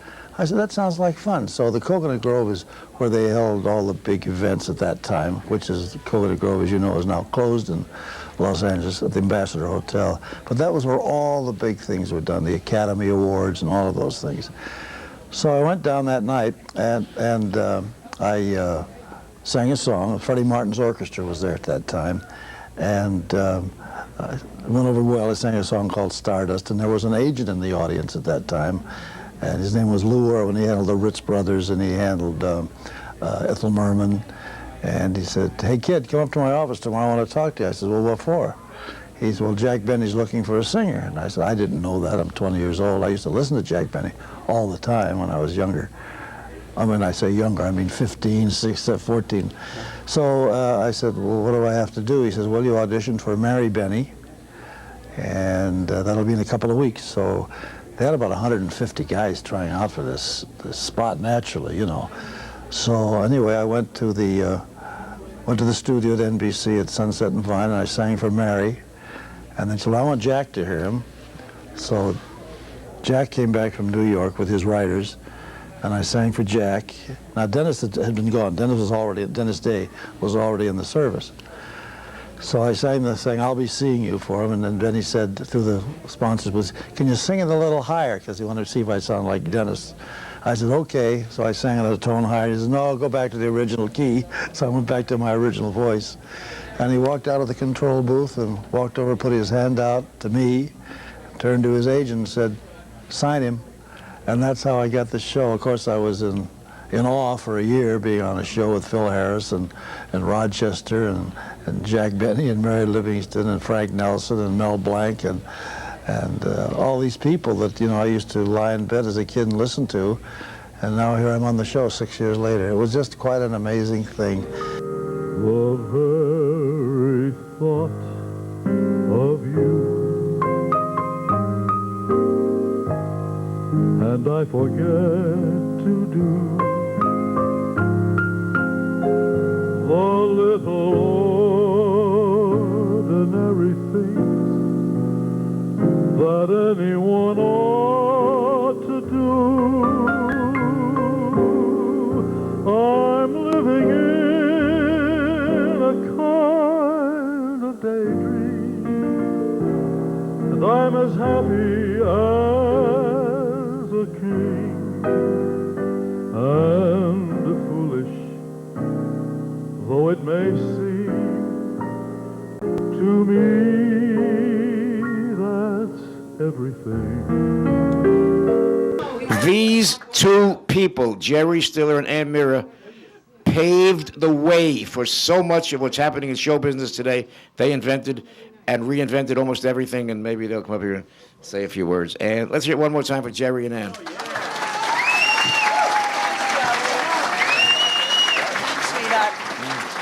I said, "That sounds like fun." So the Coconut Grove is where they held all the big events at that time, which is Coconut Grove, as you know, is now closed in Los Angeles at the Ambassador Hotel. But that was where all the big things were done, the Academy Awards and all of those things. So I went down that night and I sang a song. Freddie Martin's orchestra was there at that time. And went over well. I sang a song called Stardust, and there was an agent in the audience at that time, and his name was Lou Earl, and he handled the Ritz Brothers, and he handled Ethel Merman. And he said, "Hey, kid, come up to my office tomorrow. I want to talk to you." I said, "Well, what for?" He said, "Well, Jack Benny's looking for a singer." And I said, "I didn't know that. I'm 20 years old. I used to listen to Jack Benny all the time when I was younger." I mean, I say younger, I mean 15, 16, 14. So I said, "Well, what do I have to do?" He says, "Well, you auditioned for Mary Benny, and that'll be in a couple of weeks." So they had about 150 guys trying out for this spot naturally, you know. So anyway, I went to the studio at NBC at Sunset and Vine, and I sang for Mary. And then she said, "Well, I want Jack to hear him." So Jack came back from New York with his writers, and I sang for Jack. Now Dennis had been gone. Dennis Day was already in the service. So I sang the thing, "I'll Be Seeing You" for him, and then Benny said through the sponsors, "Can you sing it a little higher?" Because he wanted to see if I sound like Dennis. I said, "Okay." So I sang it a tone higher. He said, "No, go back to the original key." So I went back to my original voice. And he walked out of the control booth and walked over, put his hand out to me, turned to his agent and said, "Sign him." And that's how I got the show. Of course, I was in awe for a year being on a show with Phil Harris and Rochester and Jack Benny and Mary Livingston and Frank Nelson and Mel Blanc and all these people that, you know, I used to lie in bed as a kid and listen to. And now here I'm on the show 6 years later. It was just quite an amazing thing. The very thought of you, and I forget to do the little ordinary things that anyone ought to do. I'm living in a kind of daydream, and I'm as happy as a king, and foolish though it may seem to me, that's everything. These two people, Jerry Stiller and Ann Mira, paved the way for so much of what's happening in show business today. They invented and reinvented almost everything, and maybe they'll come up here and say a few words. And let's hear it one more time for Jerry and Ann. Sweetheart,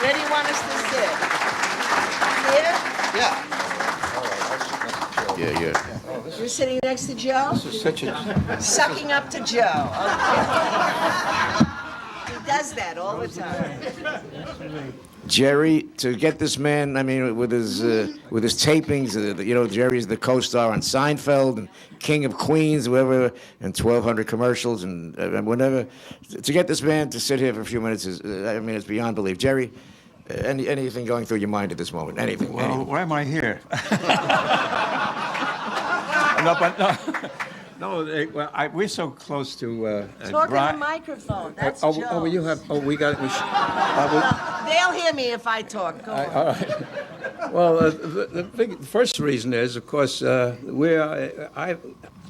where do you want us to sit? Here? Yeah. You're sitting next to Joe? This is such a... Sucking up to Joe. Okay. He does that all the time. Jerry, to get this man, I mean, with his tapings, you know, Jerry's the co-star on Seinfeld and King of Queens, whatever, and 1,200 commercials and whatever. To get this man to sit here for a few minutes is, I mean, it's beyond belief. Jerry, anything going through your mind at this moment? Anything? Well, anything. why am I here? We're so close to. Talk on the microphone. That's Joe. We got. They'll hear me if I talk. Go on. All right. Well, the first reason is, of course, Ann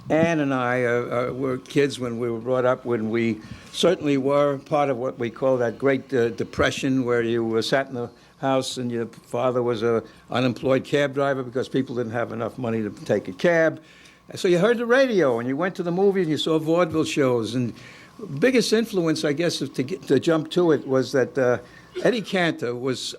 and I were kids when we were brought up, when we certainly were part of what we call that Great Depression, where you sat in the house and your father was an unemployed cab driver because people didn't have enough money to take a cab. So you heard the radio and you went to the movies and you saw vaudeville shows. And biggest influence, I guess, to jump to it was that Eddie Cantor was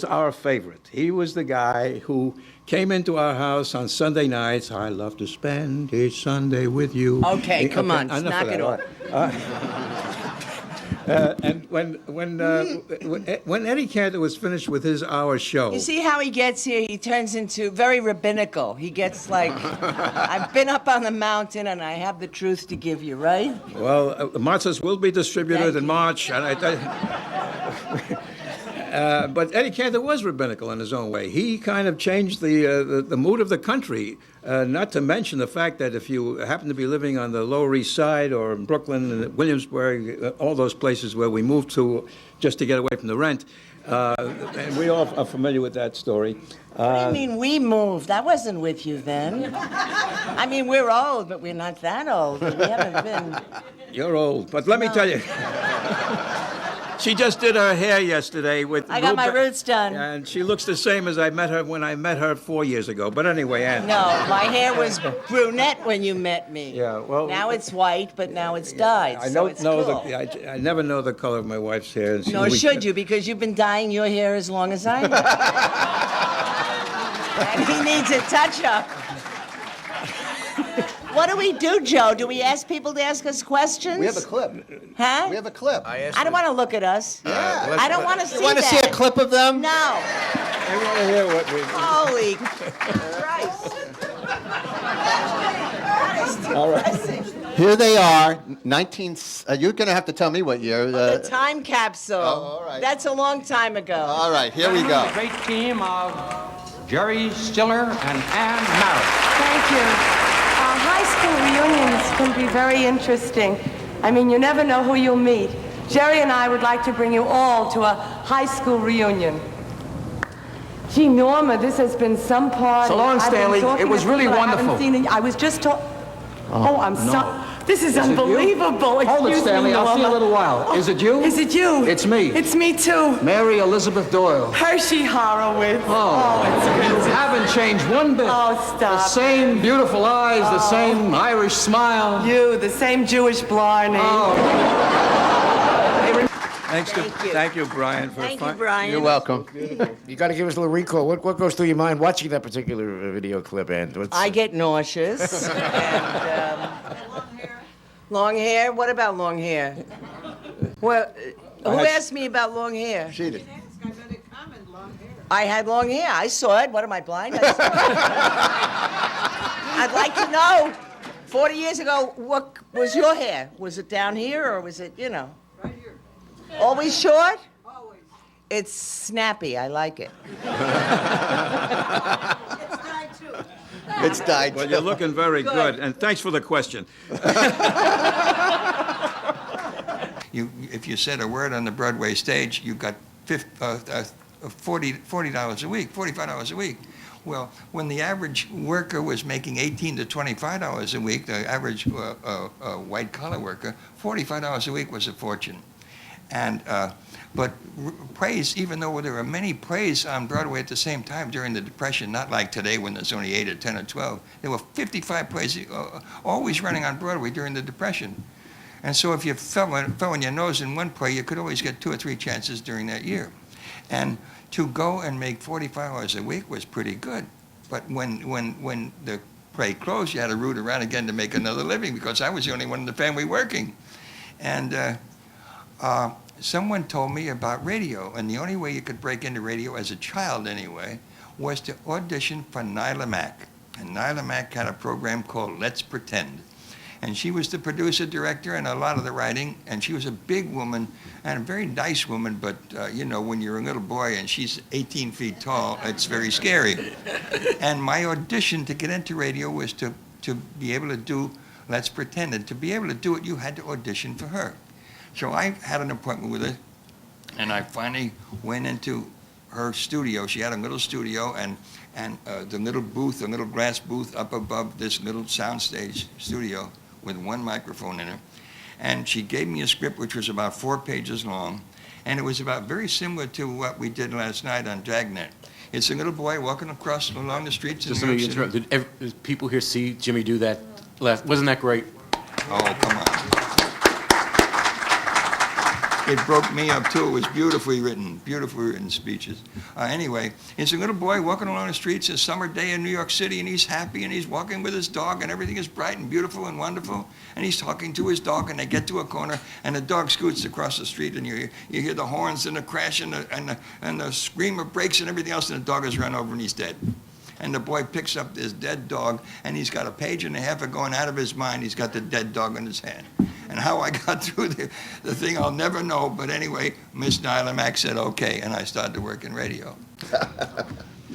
our favorite. He was the guy who came into our house on Sunday nights. "I love to spend each Sunday with you." Okay, come on, knock it off. And when Eddie Cantor was finished with his hour show, You see how he gets here? He turns into very rabbinical. He gets like, "I've been up on the mountain and I have the truth to give you," right? well, matzahs will be distributed in March, and But Eddie Cantor was rabbinical in his own way. He kind of changed the mood of the country. Not to mention the fact that if you happen to be living on the Lower East Side or in Brooklyn and Williamsburg, all those places where we moved to just to get away from the rent, and we all are familiar with that story. What do you mean we moved? I wasn't with you then. I mean, we're old, but we're not that old. We haven't been... You're old, but let me tell you. She just did her hair yesterday with... I got my roots done. And she looks the same as I met her when I met her 4 years ago. But anyway, Ann. No, my hair was brunette when you met me. Yeah, well... Now it's white, but now it's dyed, I so it's cool. I never know the color of my wife's hair. Nor should you, because you've been dyeing your hair as long as I have. And he needs a touch-up. What do we do, Joe? Do we ask people to ask us questions? We have a clip. Huh? We have a clip. I don't want to look at us. Yeah. I don't want to see that. You want to see a clip of them? No. I want to hear what we... Holy Christ. All right. Here they are, you're going to have to tell me what year. The time capsule. all right. That's a long time ago. All right, here we go. The great team of Jerry Stiller and Ann Marriott. Thank you. High school reunions can be very interesting. I mean, you never know who you'll meet. Jerry and I would like to bring you all to a high school reunion. Gee, Norma, this has been some party. So long, I've been Stanley. talking It was to really people I wonderful. haven't seen in- I was just talking. Oh, I'm no. sorry. This is Is it you? unbelievable. Hold it, Excuse Stanley. me, I'll see you in a Norma. little while. Is it you? Is it you? It's me. It's me, too. Mary Elizabeth Doyle. Hershey Horowitz. Oh, it's you good. haven't changed one bit. Oh, stop. The same beautiful eyes, the same Irish smile. You, the same Jewish blarney. Thank you, Brian. Thank you, Brian. You're welcome. You got to give us a little recall. What goes through your mind watching that particular video clip, Ann? I get nauseous. And, long hair? What about long hair? Well, who asked me about long hair? She did. I had long hair. I saw it. What am I, blind? I saw it. I'd like to know, 40 years ago, what was your hair? Was it down here or was it, Right here. Always short? Always. It's snappy. I like it. It's dyed. Well, you're looking very good, and thanks for the question. If you said a word on the Broadway stage, you got $40 a week, $45 a week. Well, when the average worker was making $18 to $25 a week, the average white-collar worker, $45 a week was a fortune. And but praise, even though there were many plays on Broadway at the same time during the Depression, not like today when there's only 8 or 10 or 12, there were 55 plays always running on Broadway during the Depression. And so if you fell on your nose in one play, you could always get 2 or 3 chances during that year. And to go and make $45 a week was pretty good. But when the play closed, you had to root around again to make another living because I was the only one in the family working. And someone told me about radio, and the only way you could break into radio as a child anyway was to audition for Nyla Mack. And Nyla Mack had a program called Let's Pretend. And she was the producer, director, and a lot of the writing, and she was a big woman and a very nice woman, but when you're a little boy and she's 18 feet tall, it's very scary. And my audition to get into radio was to be able to do Let's Pretend, and to be able to do it, you had to audition for her. So I had an appointment with her, and I finally went into her studio. She had a little studio, and the little booth, a little glass booth up above this little soundstage studio with one microphone in it. And she gave me a script which was about 4 pages long, and it was about very similar to what we did last night on Dragnet. It's a little boy walking along the streets in New York City. Did people here see Jimmy do that? Wasn't that great? Oh, come on. It broke me up, too. It was beautifully written speeches. Anyway, it's a little boy walking along the streets, a summer day in New York City, and he's happy, and he's walking with his dog, and everything is bright and beautiful and wonderful, and he's talking to his dog, and they get to a corner, and the dog scoots across the street, and you hear the horns and the crash and the scream of brakes and everything else, and the dog has run over, and he's dead. And the boy picks up this dead dog, and he's got a page and a half of going out of his mind. He's got the dead dog in his hand. And how I got through the thing, I'll never know. But anyway, Miss Nyla Mack said okay, and I started to work in radio.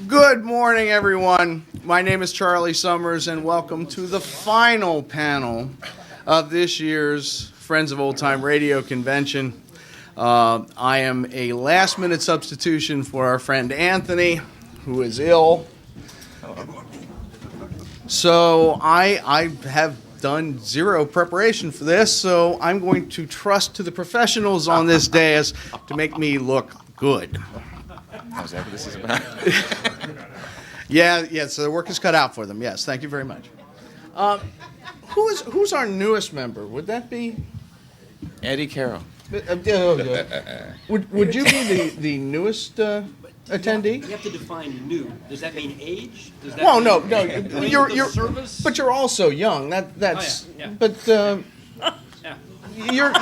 Good morning, everyone. My name is Charlie Summers, and welcome to the final panel of this year's Friends of Old Time Radio Convention. I am a last-minute substitution for our friend Anthony, who is ill. So I have done zero preparation for this, so I'm going to trust to the professionals on this dais to make me look good. Is that what this is about? Yeah, so the work is cut out for them. Yes, thank you very much. Who's our newest member? Would that be Eddie Carroll? Would you be the newest attendee? You have to define new. Does that mean age? Does that Well, mean no. You're service? but you're also young. That's. Oh, yeah. But Yeah. you're.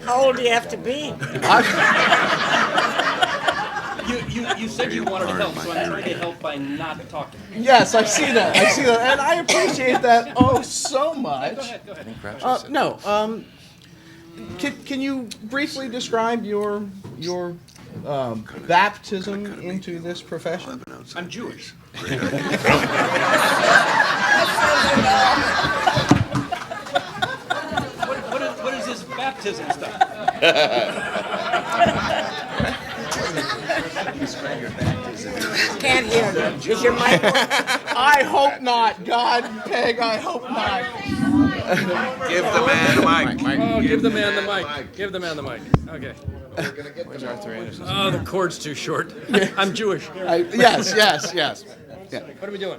How old do you have to be? You said you wanted to help, so I'm trying to help by not talking. Yes, I see that, and I appreciate that so much. Go ahead. No. Can you briefly describe your baptism into this profession? I'm Jewish. What is this baptism stuff? Can't hear you. Is your mic on? I hope not. God, Peg, I hope not. Give the man the mic. Oh, give the man the mic. Give the man the mic. Okay. Where's Arthur Anderson? Oh, the cord's too short. I'm Jewish. Yes. Yeah. What are we doing?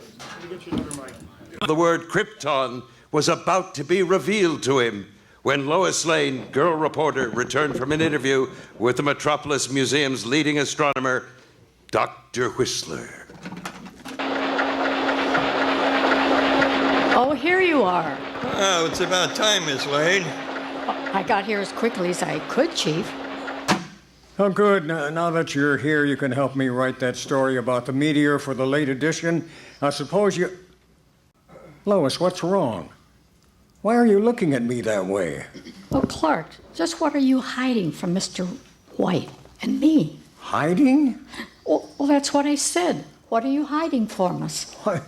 The word Krypton was about to be revealed to him when Lois Lane, girl reporter, returned from an interview with the Metropolis Museum's leading astronomer, Dr. Whistler. Oh, here you are. Oh, it's about time, Miss Lane. I got here as quickly as I could, Chief. Oh, good. Now that you're here, you can help me write that story about the meteor for the late edition. I suppose you... Lois, what's wrong? Why are you looking at me that way? Oh, Clark, just what are you hiding from Mr. White and me? Hiding? Well, that's what I said. What are you hiding from us? Why,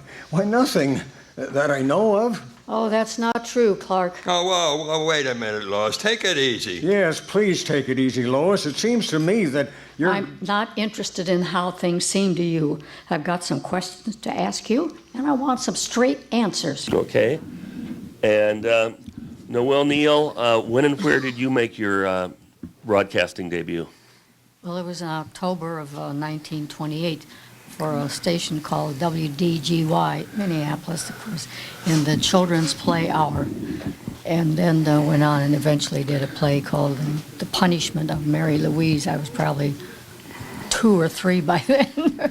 nothing that I know of. Oh, that's not true, Clark. Oh, well, wait a minute, Lois. Take it easy. Yes, please take it easy, Lois. It seems to me that you're... I'm not interested in how things seem to you. I've got some questions to ask you, and I want some straight answers. Okay. And Noel Neal, when and where did you make your broadcasting debut? Well, it was in October of 1928 for a station called WDGY, Minneapolis, of course, in the Children's Play Hour. And then went on and eventually did a play called The Punishment of Mary Louise. I was probably 2 or 3 by then.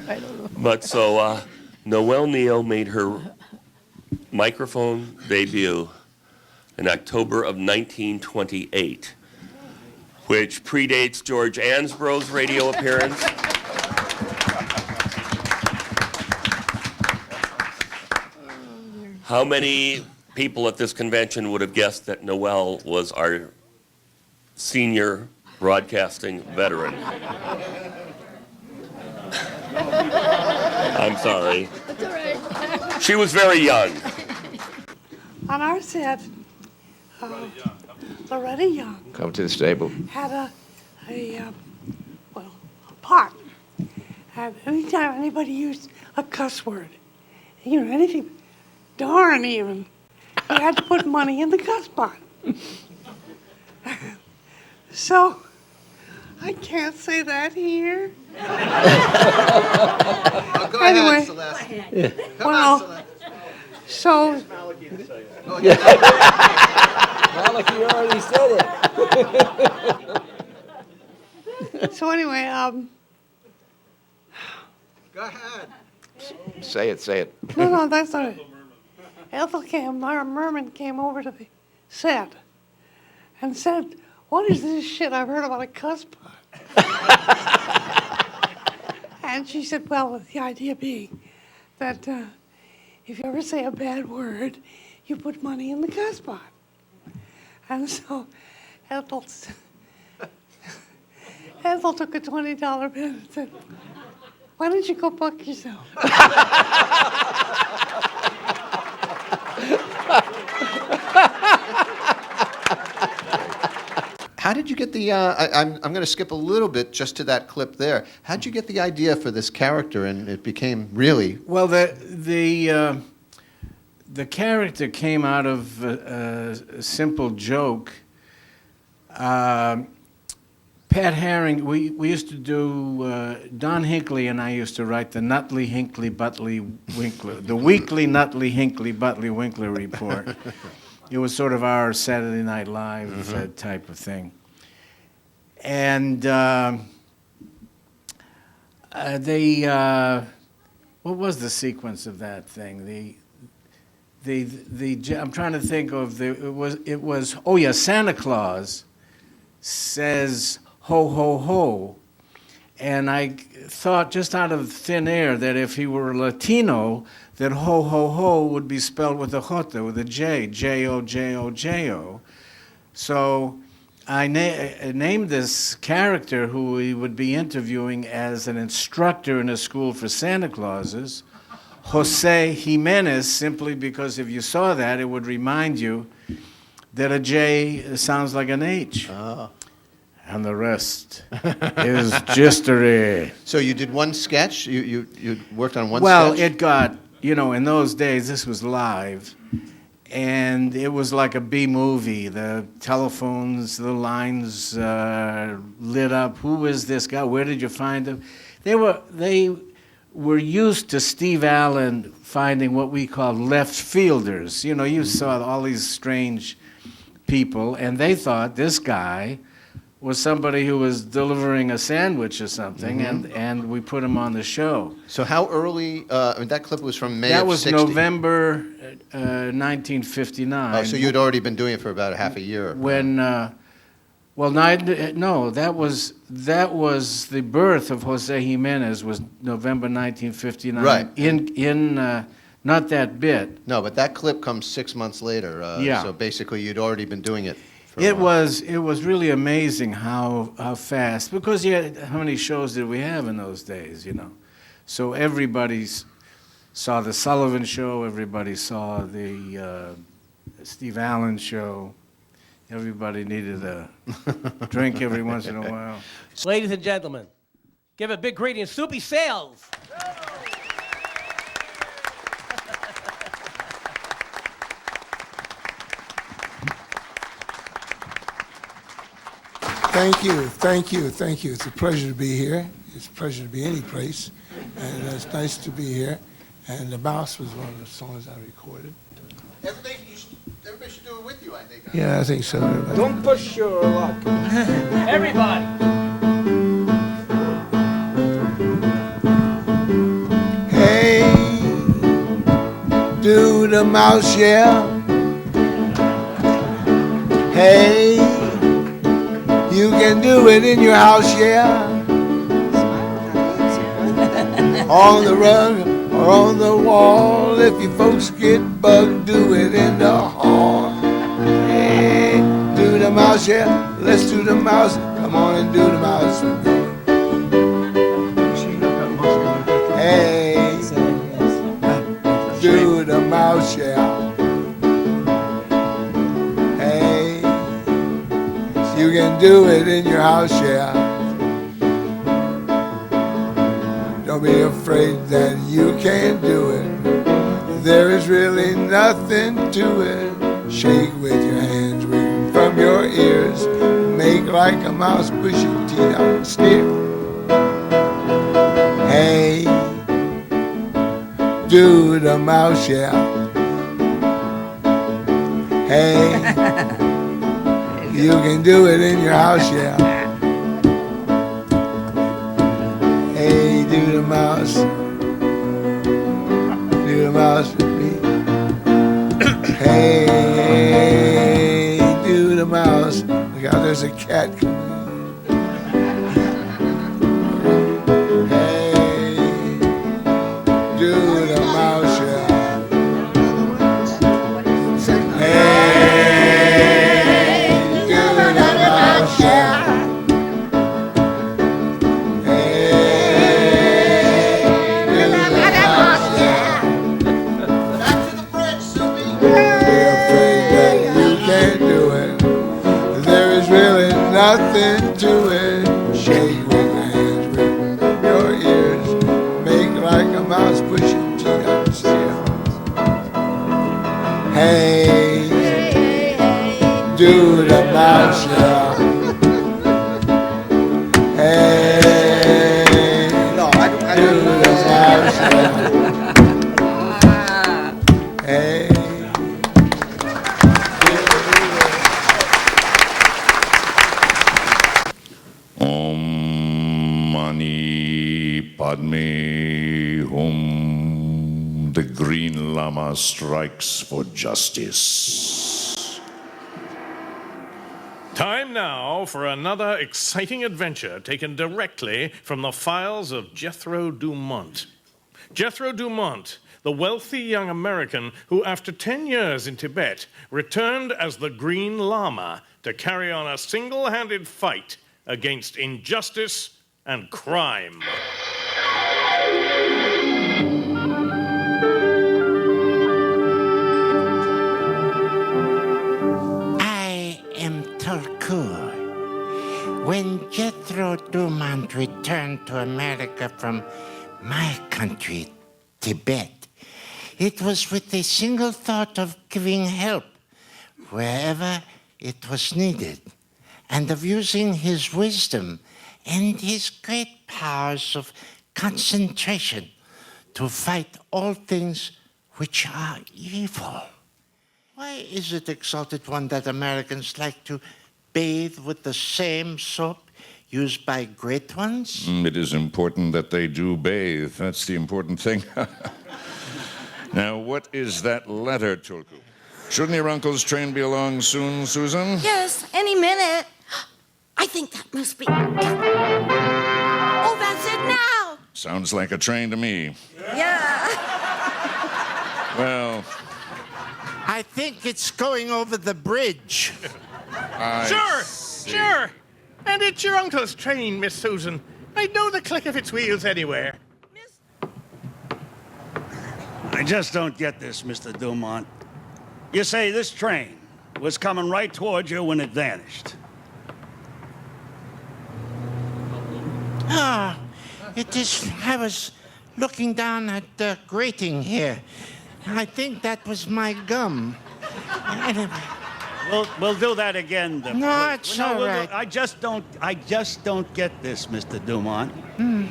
I don't know. But so Noel Neal made her microphone debut in October of 1928, which predates George Ansbrough's radio appearance. How many people at this convention would have guessed that Noel was our senior broadcasting veteran? I'm sorry. That's all right. She was very young. On our set, Loretta Young Come to the stable. had a pot. And anytime anybody used a cuss word, anything, darn even, he had to put money in the cuss pot. So, I can't say that here. Go Anyway, ahead, Celeste. well, so, Malik, you already said it. so anyway, Go ahead. Say it. no, that's not it. Our Merman came over to the set and said, "What is this shit I've heard about a cuss pot?" And she said, well, the idea being that if you ever say a bad word, you put money in the cuss pot. And so Ethel took a $20 bill and said, "Why don't you go buck yourself?" How did you get the? I'm going to skip a little bit just to that clip there. How did you get the idea for this character, and it became really? Well, the character came out of a simple joke. Pat Herring, we used to do, Don Hinckley and I used to write the Nutley, Hinckley, Butley, Winkler, the weekly Nutley, Hinckley, Butley, Winkler report. It was sort of our Saturday Night Live type of thing. And what was the sequence of that thing? I'm trying to think of it was oh yeah, Santa Claus says ho ho ho, and I thought just out of thin air that if he were Latino, that ho ho ho would be spelled with a jota, with a J, J-O, J-O, J-O. So I named this character who we would be interviewing as an instructor in a school for Santa Clauses, Jose Jimenez, simply because if you saw that, it would remind you that a J sounds like an H. Oh. And the rest is history. So you did one sketch? You worked on one sketch? Well, it got, in those days, this was live, and it was like a B-movie. The telephones, the lines lit up. Who is this guy? Where did you find him? They were used to Steve Allen finding what we call left fielders. You saw all these strange people, and they thought this guy was somebody who was delivering a sandwich or something, and we put him on the show. So how early, that clip was from May that of was 60. November 1959. Oh, so you'd already been doing it for about half a year. When, that was the birth of Jose Jimenez was November 1959. Right. In not that bit. No, but that clip comes 6 months later. Yeah. So basically you'd already been doing it. It was really amazing how fast, because how many shows did we have in those days, So everybody saw the Sullivan Show, everybody saw the Steve Allen Show, everybody needed a drink every once in a while. Ladies and gentlemen, give a big greeting to Soupy Sales. Thank you, thank you, thank you. It's a pleasure to be here. It's a pleasure to be any place, and it's nice to be here. And The Mouse was one of the songs I recorded. Everybody should do it with you, I think. Yeah, I think so. Everybody. Don't push your luck. Everybody. Hey, do the mouse, yeah. Hey, you can do it in your house, yeah. On the rug or on the wall. If you folks get bugged, do it in the hall. Hey, do the mouse, yeah. Let's do the mouse. Come on and do the mouse. Hey, do the mouse, yeah. Hey, you can do it in your house, yeah. Don't be afraid that you can't do it. There is really nothing to it. Shake with your hands, ring from your ears. Make like a mouse, push your teeth out and sneer. Hey, do the mouse, yeah. Hey, you can do it in your house, yeah. Hey, do the mouse. Do the mouse with me. Hey, do the mouse. Look out, there's a cat coming. Hey, do the mouse, yeah. Hey, nothing to it. Shake with your hands, rip from your ears. Make like a mouse pushing teeth on the stairs. Hey, do the mouse shot. Hey, do the mouse shot. Hey. Om Mani Padme Hum. The Green Lama strikes for justice. Time now for another exciting adventure taken directly from the files of Jethro Dumont. Jethro Dumont, the wealthy young American who, after 10 years in Tibet, returned as the Green Lama to carry on a single-handed fight against injustice and crime. I am Tulkur. When Jethro Dumont returned to America from my country, Tibet, it was with a single thought of giving help wherever it was needed, and of using his wisdom and his great powers of concentration to fight all things which are evil. Why is it, Exalted One, that Americans like to bathe with the same soap used by great ones? It is important that they do bathe. That's the important thing. Now, what is that letter, Tulku? Shouldn't your uncle's train be along soon, Susan? Yes, any minute. I think that must be it. Oh, that's it now. Sounds like a train to me. Yeah. Well, I think it's going over the bridge. Sure. And it's your uncle's train, Miss Susan. I'd know the click of its wheels anywhere. I just don't get this, Mr. Dumont. You say this train was coming right towards you when it vanished. Ah, it is. I was looking down at the grating here. I think that was my gum. We'll do that again. No, it's all right. I just don't get this, Mr. Dumont.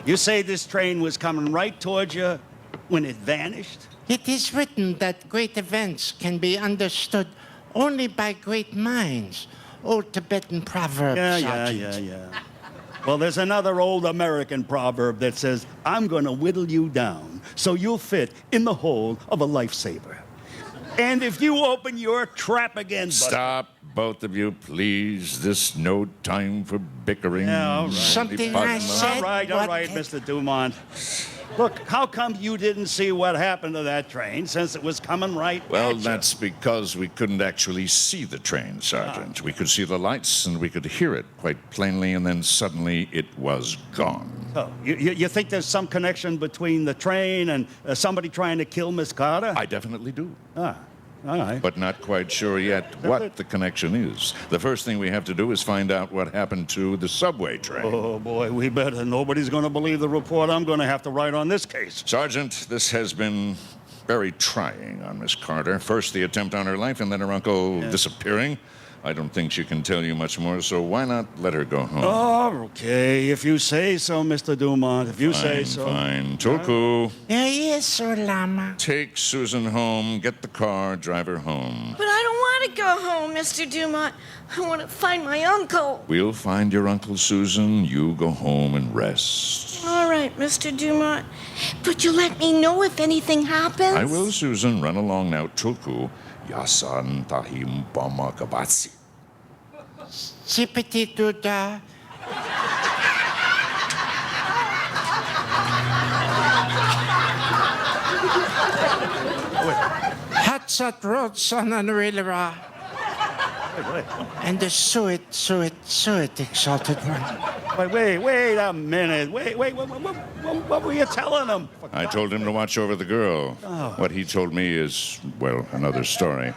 You say this train was coming right towards you when it vanished? It is written that great events can be understood only by great minds. Old Tibetan proverb, Sergeant. Yeah. Well, there's another old American proverb that says, I'm going to whittle you down so you'll fit in the hole of a lifesaver. And if you open your trap again, stop, both of you, please. This no time for bickering. Yeah, all right. Something I said. All right, Mr. Dumont. Look, how come you didn't see what happened to that train since it was coming right Well, at you? that's because we couldn't actually see the train, Sergeant. We could see the lights and we could hear it quite plainly, and then suddenly it was gone. Oh, you think there's some connection between the train and somebody trying to kill Miss Carter? I definitely do. All right. But not quite sure yet what the connection is. The first thing we have to do is find out what happened to the subway train. Oh, boy, we better. Nobody's going to believe the report I'm going to have to write on this case. Sergeant, this has been very trying on Miss Carter. First the attempt on her life and then her uncle disappearing. I don't think she can tell you much more, so why not let her go home? Oh, okay. If you say so, Mr. Dumont. If you say so. Fine. Tulku, Yes, Sir Lama. take Susan home, get the car, drive her home. But I don't want to go home, Mr. Dumont. I want to find my uncle. We'll find your Uncle, Susan. You go home and rest. All right, Mr. Dumont. But you'll let me know if anything happens? I will, Susan. Run along now. Tulku, yasan tahim pamakabatsi. Zippity doo dah. Hatsat Rodson and Rilera. And the suet, Exalted One. Wait a minute. What were you telling him? I told him to watch over the girl. Oh. What he told me is, well, another story.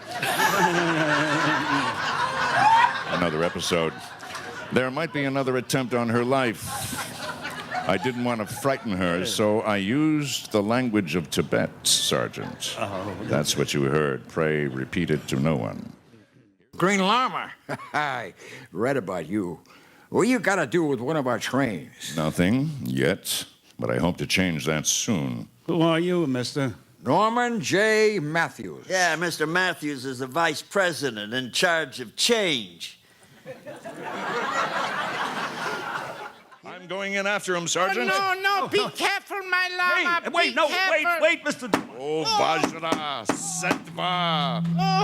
Another episode. There might be another attempt on her life. I didn't want to frighten her, so I used the language of Tibet, Sergeant. Oh. That's what you heard. Pray repeat it to no one. Green Llama. I read about you. What you got to do with one of our trains? Nothing yet, but I hope to change that soon. Who are you, mister? Norman J. Matthews. Yeah, Mr. Matthews is the vice president in charge of change. I'm going in after him, Sergeant. Oh, no, be careful, my llama. Wait, mister. Oh, Vajra Sattva.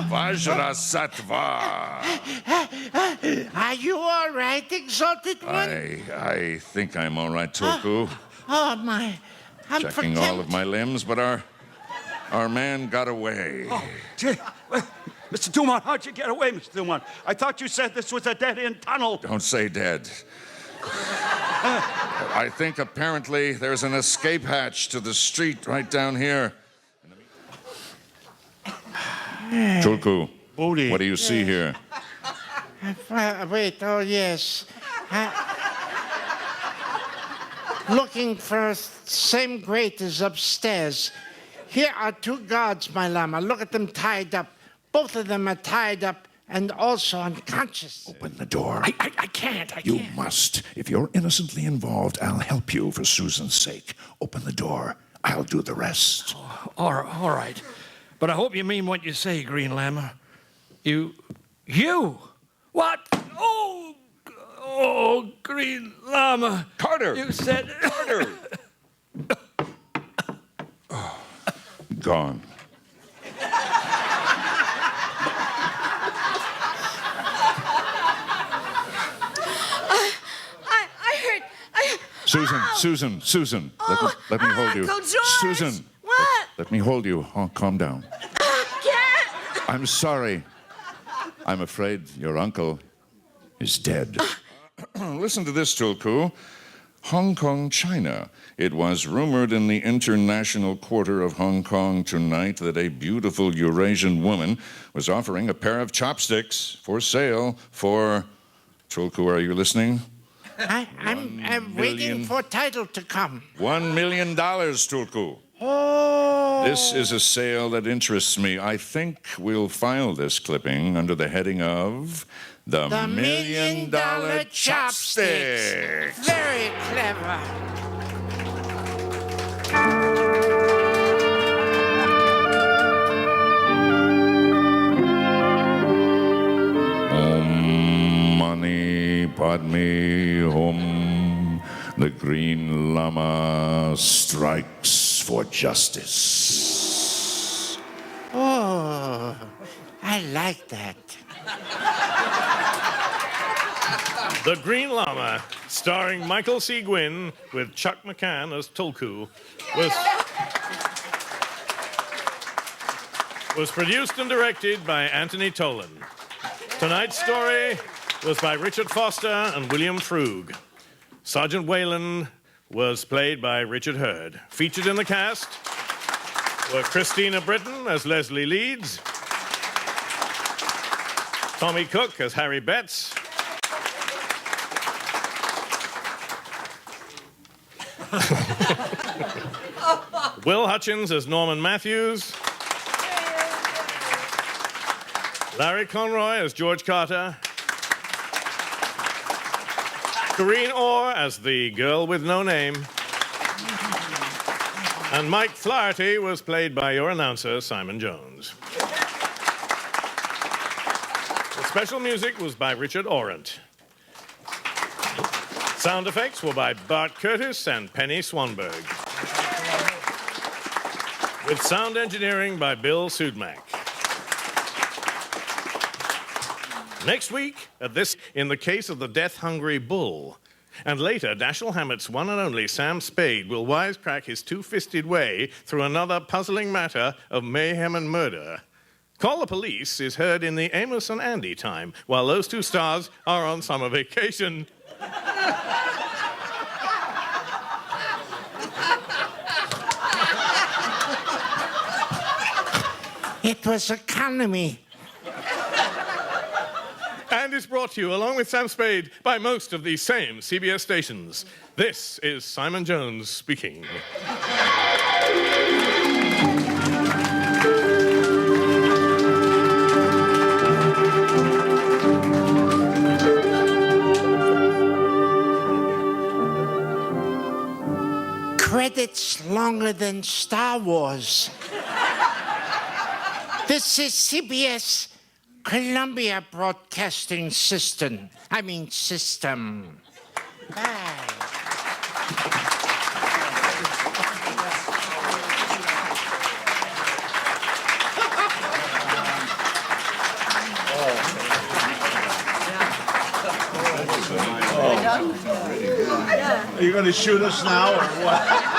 Vajra Sattva. Are you all right, exalted one? I think I'm all right, Tulku. Oh, my. I'm Checking all of my limbs, but our man got away. Oh, Mr. Dumont, how'd you get away, Mr. Dumont? I thought you said this was a dead-end tunnel. Don't say dead. I think apparently there's an escape hatch to the street right down here. Tulku, what do you see here? Wait, oh, yes. Looking for same grate as upstairs. Here are two guards, my llama. Look at them tied up. Both of them are tied up and also unconscious. Open the door. I can't. You must. If you're innocently involved, I'll help you for Susan's sake. Open the door. I'll do the rest. All right. But I hope you mean what you say, Green Llama. You? What? Oh, Green Llama. Carter! You said... Carter! Gone. Susan, let me hold you. Uncle George! Susan, What? let me hold you. Oh, calm down. I can't. I'm sorry. I'm afraid your uncle is dead. Listen to this, Tulku. Hong Kong, China. It was rumored in the international quarter of Hong Kong tonight that a beautiful Eurasian woman was offering a pair of chopsticks for sale for... Tulku, are you listening? I'm waiting for title to come. $1 million, Tulku. Oh. This is a sale that interests me. I think we'll file this clipping under the heading of the $1 Million Chopsticks. Very clever. Om Mani Padme Hum. The Green Llama strikes for justice. Oh, I like that. The Green Llama, starring Michael C. Gwynn with Chuck McCann as Tulku, was produced and directed by Anthony Tolan. Tonight's story was by Richard Foster and William Frug. Sergeant Whalen was played by Richard Hurd. Featured in the cast were Christina Britton as Leslie Leeds, Tommy Cook as Harry Betts, Will Hutchins as Norman Matthews, Larry Conroy as George Carter, Corrine Orr as the girl with no name, and Mike Flaherty was played by your announcer, Simon Jones. The special music was by Richard Orant. Sound effects were by Bart Curtis and Penny Swanberg. With sound engineering by Bill Sudmak. Next week, in the case of the death-hungry bull. And later, Dashiell Hammett's one and only Sam Spade will wisecrack his two-fisted way through another puzzling matter of mayhem and murder. Call the Police is heard in the Amos and Andy time, while those two stars are on summer vacation. It was economy. And is brought to you, along with Sam Spade, by most of the same CBS stations. This is Simon Jones speaking. Credits longer than Star Wars. This is CBS Columbia Broadcasting System. System. Bye. Are you going to shoot us now or what?